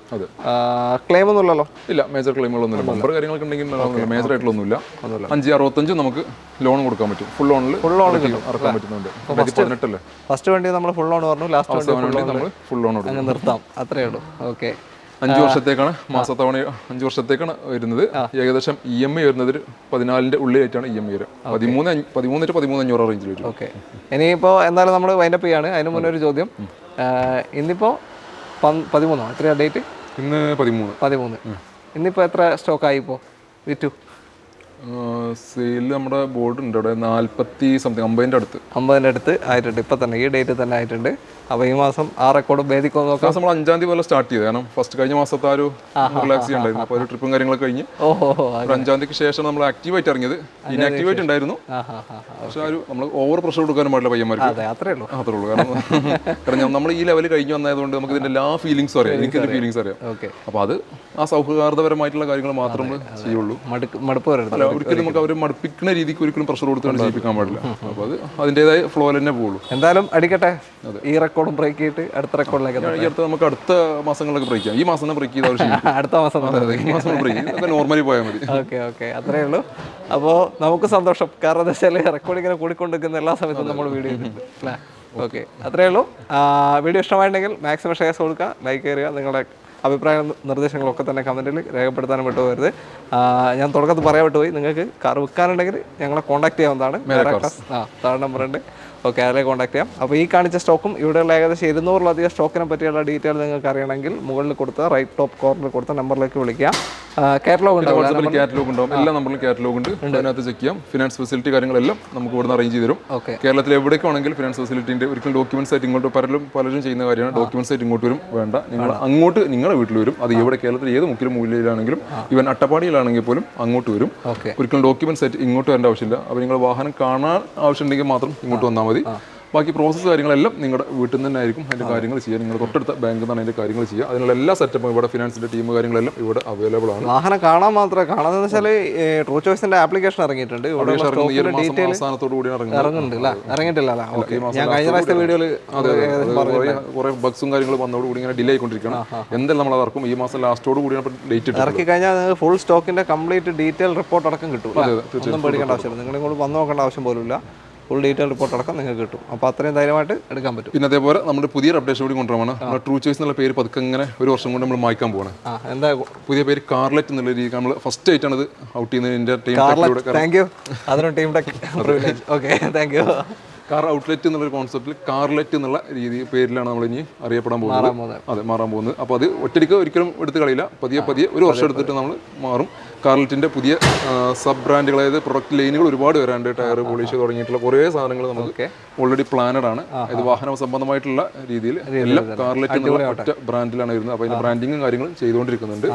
ക്ലെയിം ഒന്നും ഇല്ലല്ലോ? ഇല്ല, മേജർ ക്ലെയിമുകളൊന്നുമില്ല. ബമ്പർ കാര്യങ്ങളൊക്കെ ഉണ്ടെങ്കിൽ മേജർ ആയിട്ടുള്ളൊന്നുമില്ല. 5,65,000 നമുക്ക് ലോൺ കൊടുക്കാൻ പറ്റും. ഫുൾ ലോണിൽ ഇറക്കാൻ പറ്റുന്നുണ്ട്. 2018 ഫസ്റ്റ് വണ്ടി നമ്മൾ ഫുൾ ലോൺ പറഞ്ഞു, ലാസ്റ്റ് വണ്ടി നമ്മൾ ഫുൾ ലോൺ നിർത്താം, അത്രയേ ഉള്ളൂ. ഓക്കെ, 5 വർഷത്തേക്കാണ് മാസത്തവണ 5 വർഷത്തേക്കാണ് വരുന്നത്. ഏകദേശം EMI വരുന്നത് 14ന്റെ ഉള്ളിലായിട്ടാണ് EMI വരിക. 13,500 റേഞ്ചിൽ വരും. ഓക്കെ, ഇനിയിപ്പോൾ എന്തായാലും നമ്മൾ വൈൻഡപ്പ് ചെയ്യാണ്. അതിന് മുന്നേ ഒരു ചോദ്യം. ഇന്നിപ്പോൾ 13 എത്രയാണ് ഡേറ്റ്? ഇന്ന് 13. ഇന്നിപ്പോൾ എത്ര സ്റ്റോക്കായി? ഇപ്പോൾ വിറ്റു സെയിൽ നമ്മുടെ ബോർഡ് ഉണ്ട് അവിടെ 40 സംതിങ് 50 അടുത്ത് 50-ന്റെ അടുത്ത് ആയിട്ടുണ്ട് ഇപ്പം തന്നെ, ഈ ഡേറ്റ് തന്നെ ആയിട്ടുണ്ട്. അപ്പോൾ ഈ മാസം ആ റെക്കോർഡ് ഭേദിക്കോ നോക്കാം. നമ്മൾ 5-ാം തീയതി പോലെ സ്റ്റാർട്ട് ചെയ്തത്, കാരണം ഫസ്റ്റ് കഴിഞ്ഞ മാസത്തെ ആ ഒരു റിലാക്സ് ഉണ്ടായിരുന്നു. അപ്പോൾ ഒരു ട്രിപ്പും കാര്യങ്ങളൊക്കെ കഴിഞ്ഞ് ഓഹോ ഒരു 5-ാം തീയതിക്ക് ശേഷം നമ്മൾ ആക്റ്റീവായിട്ട് ഇറങ്ങിയത്. ഇനാക്റ്റീവായിട്ട് ഉണ്ടായിരുന്നു, പക്ഷെ ഒരു നമ്മൾ ഓവർ പ്രഷർ കൊടുക്കാനും പാടില്ല പയ്യന്മാർക്ക്. അതെ, അത്രേ ഉള്ളൂ. കാരണം നമ്മൾ ഈ ലെവൽ കഴിഞ്ഞ് വന്നതുകൊണ്ട് നമുക്ക് ഇതിന്റെ എല്ലാ ഫീലിംഗ്സും അറിയാം, എനിക്ക് ഫീലിംഗ്സ് അറിയാം. ഓക്കെ, അപ്പോൾ അത് ആ സൗഹാർദ്ദപരമായിട്ടുള്ള കാര്യങ്ങൾ മാത്രമേ ചെയ്യുള്ളൂ. മടുപ്പ് വരരുത്. അല്ല, ഒരിക്കലും നമുക്ക് അവർ മടുപ്പിക്കുന്ന രീതിക്ക് ഒരിക്കലും പ്രഷർ കൊടുത്തുകൊണ്ട് ചെയ്യിപ്പിക്കാൻ പാടില്ല. അപ്പോൾ അത് അതിൻ്റെതായ ഫ്ലോയിൽ തന്നെ പോകുള്ളൂ. എന്തായാലും അടിക്കട്ടെ, ഈ റെക്കോർഡും ബ്രേക്ക് ചെയ്തിട്ട് അടുത്ത റെക്കോർഡിലേക്ക് നമുക്ക് അടുത്ത മാസങ്ങളിലൊക്കെ ബ്രേക്ക് ചെയ്യാം. ഈ മാസം ബ്രേക്ക് ചെയ്ത അടുത്ത മാസം ഈ മാസം ബ്രേക്ക് ചെയ്ത് നോർമലി പോയാൽ മതി. ഓക്കെ, അത്രേ ഉള്ളൂ. അപ്പോൾ നമുക്ക് സന്തോഷം, കാരണം എന്താ വെച്ചാൽ റെക്കോർഡ് ഇങ്ങനെ കൂടിക്കൊണ്ടിരിക്കുന്ന എല്ലാ സമയത്തും നമ്മൾ വീഡിയോ ചെയ്തിട്ടുണ്ട്. ഓക്കെ, അത്രേ ഉള്ളൂ. വീഡിയോ ഇഷ്ടമായിട്ടുണ്ടെങ്കിൽ മാക്സിമം ഷെയർസ് കൊടുക്കുക, ലൈക്ക് ചെയ്യുക, നിങ്ങളുടെ അഭിപ്രായ നിർദ്ദേശങ്ങളൊക്കെ തന്നെ കമൻറ്റിൽ രേഖപ്പെടുത്താനും വിട്ടുപോകരുത്. ഞാൻ തുടക്കത്തിൽ പറയാൻ വിട്ടുപോയി, നിങ്ങൾക്ക് കാർ വിൽക്കാനുണ്ടെങ്കിൽ ഞങ്ങളെ കോൺടാക്ട് ചെയ്യാവുന്നതാണ്. താഴെ നമ്പറുണ്ട്. ഓക്കെ, അതിലെ കോൺടാക്ട് ചെയ്യാം. അപ്പോൾ ഈ കാണിച്ച സ്റ്റോക്കും ഇവിടെയുള്ള ഏകദേശം 200-ലധികം സ്റ്റോക്കിനെ പറ്റിയുള്ള ഡീറ്റെയിൽ നിങ്ങൾക്ക് അറിയണമെങ്കിൽ മുകളിൽ കൊടുത്ത റൈറ്റ് ടോപ്പ് കോർണറിൽ കൊടുത്ത നമ്പറിലേക്ക് വിളിക്കാം. കാറ്റലോഗ് ഉണ്ടാവും, കാറ്റലോഗ് ഉണ്ടാവും, എല്ലാ നമ്പറിലും കാറ്റലോഗ് ഉണ്ട്, അതിനകത്ത് ചെക്ക് ചെയ്യാം. ഫിനാൻസ് ഫെസിലിറ്റി കാര്യങ്ങളെല്ലാം നമുക്ക് ഇവിടുന്ന് അറേഞ്ച് ചെയ്ത് തരും. ഓക്കെ, കേരളത്തിൽ എവിടേക്കാണെങ്കിൽ ഫിനാൻസ് ഫെസിലിറ്റിൻ്റെ ഒരിക്കലും ഡോക്യുമെന്റ്സ് ആയിട്ട് ഇങ്ങോട്ട് പലരും ചെയ്യുന്ന കാര്യമാണ്. ഡോക്യുമെന്റ്സ് ആയിട്ട് ഇങ്ങോട്ട് വരും വേണ്ട, നിങ്ങൾ അങ്ങോട്ട് നിങ്ങളുടെ വീട്ടിൽ വരും. അത് ഇവിടെ കേരളത്തിൽ ഏത് മുക്കിലും മൂലയിലാണെങ്കിലും, ഈവൻ അട്ടപ്പാടിയിലാണെങ്കിൽ പോലും അങ്ങോട്ട് വരും. ഒരിക്കലും ഡോക്യുമെന്റ്സ് ആയിട്ട് ഇങ്ങോട്ട് വരേണ്ട ആവശ്യമില്ല. അപ്പോൾ നിങ്ങൾ വാഹനം കാണാൻ ആവശ്യമുണ്ടെങ്കിൽ മാത്രം ഇങ്ങോട്ട് വന്നാൽ മതി. ബാക്കി പ്രോസസ്സ് കാര്യങ്ങളെല്ലാം നിങ്ങളുടെ വീട്ടിൽ നിന്ന് തന്നെ ആയിരിക്കും അതിൻ്റെ കാര്യങ്ങൾ ചെയ്യുക. നിങ്ങൾ തൊട്ടടുത്ത ബാങ്കിൽ നിന്നാണ് അതിൻ്റെ കാര്യങ്ങൾ ചെയ്യുക. അതിനുള്ള എല്ലാ സെറ്റപ്പും ഇവിടെ ഫിനാൻസിൻ്റെ ടീം കാര്യങ്ങളെല്ലാം ഇവിടെ അവൈലബിൾ ആണ്. വാഹനം കാണാൻ മാത്രമേ കാണാമെന്ന് വെച്ചാൽ ട്രൂ ചോയ്സിന്റെ ആപ്ലിക്കേഷൻ ഇറങ്ങിയിട്ടുണ്ട്. അവസാനത്തോടു കൂടി ഇറങ്ങുന്നുണ്ട്, ഇറങ്ങിയിട്ടില്ല. ഞാൻ കഴിഞ്ഞ പ്രാവശ്യത്തെ വീഡിയോയിൽ കുറെ ബഗ്സും കാര്യങ്ങളും വന്നതോടുകൂടി ഇങ്ങനെ ഡിലേ ആയിക്കൊണ്ടിരിക്കണം. എന്തായാലും നമ്മൾ ഇറക്കും ഈ മാസം ലാസ്റ്റോട് കൂടിയാണ് ഡേറ്റ് ഇറക്കി കഴിഞ്ഞാൽ ഫുൾ സ്റ്റോക്കിന്റെ കംപ്ലീറ്റ് ഡീറ്റെയിൽ റിപ്പോർട്ട് അടക്കം കിട്ടും. ഒന്നും പേടിക്കേണ്ട ആവശ്യമില്ല, നിങ്ങൾ ഇങ്ങോട്ട് വന്നു നോക്കേണ്ട ആവശ്യം പോലും ഇല്ല. ഫുൾ ഡീറ്റെയിൽ റിപ്പോർട്ട് അടക്കം നിങ്ങൾക്ക് കിട്ടും. അപ്പോൾ അത്രയും ധൈര്യമായിട്ട് എടുക്കാൻ പറ്റും. പിന്നെ അതേപോലെ നമ്മുടെ പുതിയൊരു അപ്ഡേഷൻ കൂടി കൊണ്ടുവരാണ്. നമ്മുടെ ട്രൂ ചോയ്സ് എന്നുള്ള പേര് പതുക്കെ ഇങ്ങനെ ഒരു വർഷം കൊണ്ട് നമ്മൾ മായ്ക്കാൻ പോവാണ്. എന്താ പുതിയ പേര് കാർലെറ്റ് എന്നുള്ള രീതിക്ക് നമ്മൾ ഫസ്റ്റ് ആയിട്ടാണ് ഇത് ഔട്ട് ചെയ്യുന്നത്. താങ്ക് യു, അതിനും team tech. Okay, thank U. Car outlet എന്നുള്ള കോൺസെപ്റ്റിൽ കാർലെറ്റ് എന്നുള്ള പേരിലാണ് നമ്മൾ ഇനി അറിയപ്പെടാൻ പോകുന്നത്. അതെ, മാറാൻ പോകുന്നത്. അപ്പോൾ അത് ഒറ്റയ്ക്ക് ഒരിക്കലും എടുത്ത് കളയില്ല, പതിയെ ഒരു വർഷം എടുത്തിട്ട് നമ്മൾ മാറും. കാർലെറ്റിൻ്റെ പുതിയ സബ് ബ്രാൻഡുകൾ, അതായത് പ്രൊഡക്റ്റ് ലൈനുകൾ ഒരുപാട് വരാണ്ട്, ടയർ പോളിഷ് തുടങ്ങിയിട്ടുള്ള കുറേ സാധനങ്ങൾ നമുക്ക് ഓൾറെഡി പ്ലാനഡ് ആണ്. ഇത് വാഹന സംബന്ധമായിട്ടുള്ള രീതിയിൽ എല്ലാം കാർലെറ്റ് എന്നുള്ള ഒറ്റ ബ്രാൻഡിലാണ് വരുന്നത്. അപ്പോൾ അതിൻ്റെ ബ്രാൻഡിങ്ങും കാര്യങ്ങളും ചെയ്തുകൊണ്ടിരിക്കുന്നുണ്ട്.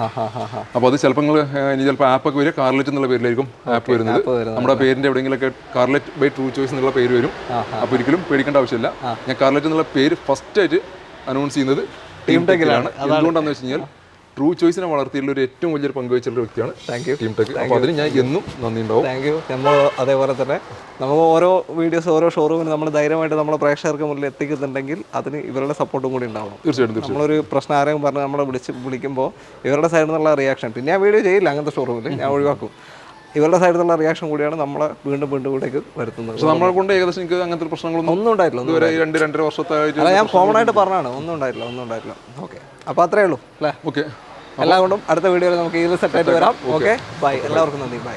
അപ്പോൾ അത് ചിലപ്പോൾ നിങ്ങൾ ഇനി ചിലപ്പോൾ ആപ്പൊക്കെ വരിക കാർലെറ്റ് എന്നുള്ള പേരിലായിരിക്കും ആപ്പ് വരുന്നത്. നമ്മുടെ പേരിൻ്റെ എവിടെയെങ്കിലൊക്കെ കാർലെറ്റ് ബൈ ട്രൂ ചോയ്സ് എന്നുള്ള പേര് വരും. അപ്പോൾ ഒരിക്കലും പേടിക്കേണ്ട ആവശ്യമില്ല. ഞാൻ കാർലെറ്റ് എന്നുള്ള പേര് ഫസ്റ്റ് ആയിട്ട് അനൗൺസ് ചെയ്യുന്നത് ടീം ടെക്കിലാണ്. എന്തുകൊണ്ടാണെന്ന് വെച്ച് കഴിഞ്ഞാൽ ട്രൂ ചോയ്സിനെ വളർത്തിയുള്ള ഒരു ഏറ്റവും വലിയൊരു പങ്കുവച്ചുള്ള വ്യക്തിയാണ് ടീം ടെക്. അപ്പോൾ അതിന് ഞാൻ എന്നും നന്ദി ഉണ്ടാവും. Thank you. നമ്മൾ അതേപോലെ തന്നെ നമുക്ക് ഓരോ വീഡിയോസ് ഓരോ ഷോറൂമിന് നമ്മൾ ധൈര്യമായിട്ട് നമ്മളെ പ്രേക്ഷകർക്ക് മുന്നിൽ എത്തിക്കുന്നുണ്ടെങ്കിൽ അതിന് ഇവരുടെ സപ്പോർട്ടും കൂടി ഉണ്ടാവും. തീർച്ചയായിട്ടും. നമ്മളൊരു പ്രശ്നം ആരെങ്കിലും പറഞ്ഞ് നമ്മളെ വിളിക്കുമ്പോൾ ഇവരുടെ സൈഡിൽ നിന്നുള്ള റിയാക്ഷൻ, പിന്നെ ഞാൻ വീഡിയോ ചെയ്യില്ല അങ്ങനത്തെ ഷോറൂമിൽ, ഞാൻ ഒഴിവാക്കും. ഇവരുടെ സൈഡിൽ നിന്നുള്ള റിയാക്ഷൻ കൂടിയാണ് നമ്മളെ വീണ്ടും ഇവിടേക്ക് വരുത്തുന്നത്. പക്ഷേ നമ്മളെ കൊണ്ട് ഏകദേശം എനിക്ക് അങ്ങനത്തെ പ്രശ്നങ്ങളൊന്നും ഒന്നും ഉണ്ടായിട്ടില്ല. ഇതുവരെ 2-2.5 വർഷത്തായിട്ട് അല്ല, ഞാൻ കോമൺ ആയിട്ട് പറഞ്ഞാണ്, ഒന്നും ഉണ്ടായിട്ടില്ല. ഓക്കെ, അപ്പോൾ അത്രേ ഉള്ളൂ അല്ലേ? ഓക്കെ, എല്ലാം കൊണ്ടും അടുത്ത വീഡിയോയിൽ നമുക്ക് ഇതിൽ സെറ്റായിട്ട് വരാം. Okay, bye. എല്ലാവർക്കും നന്ദി, ബൈ.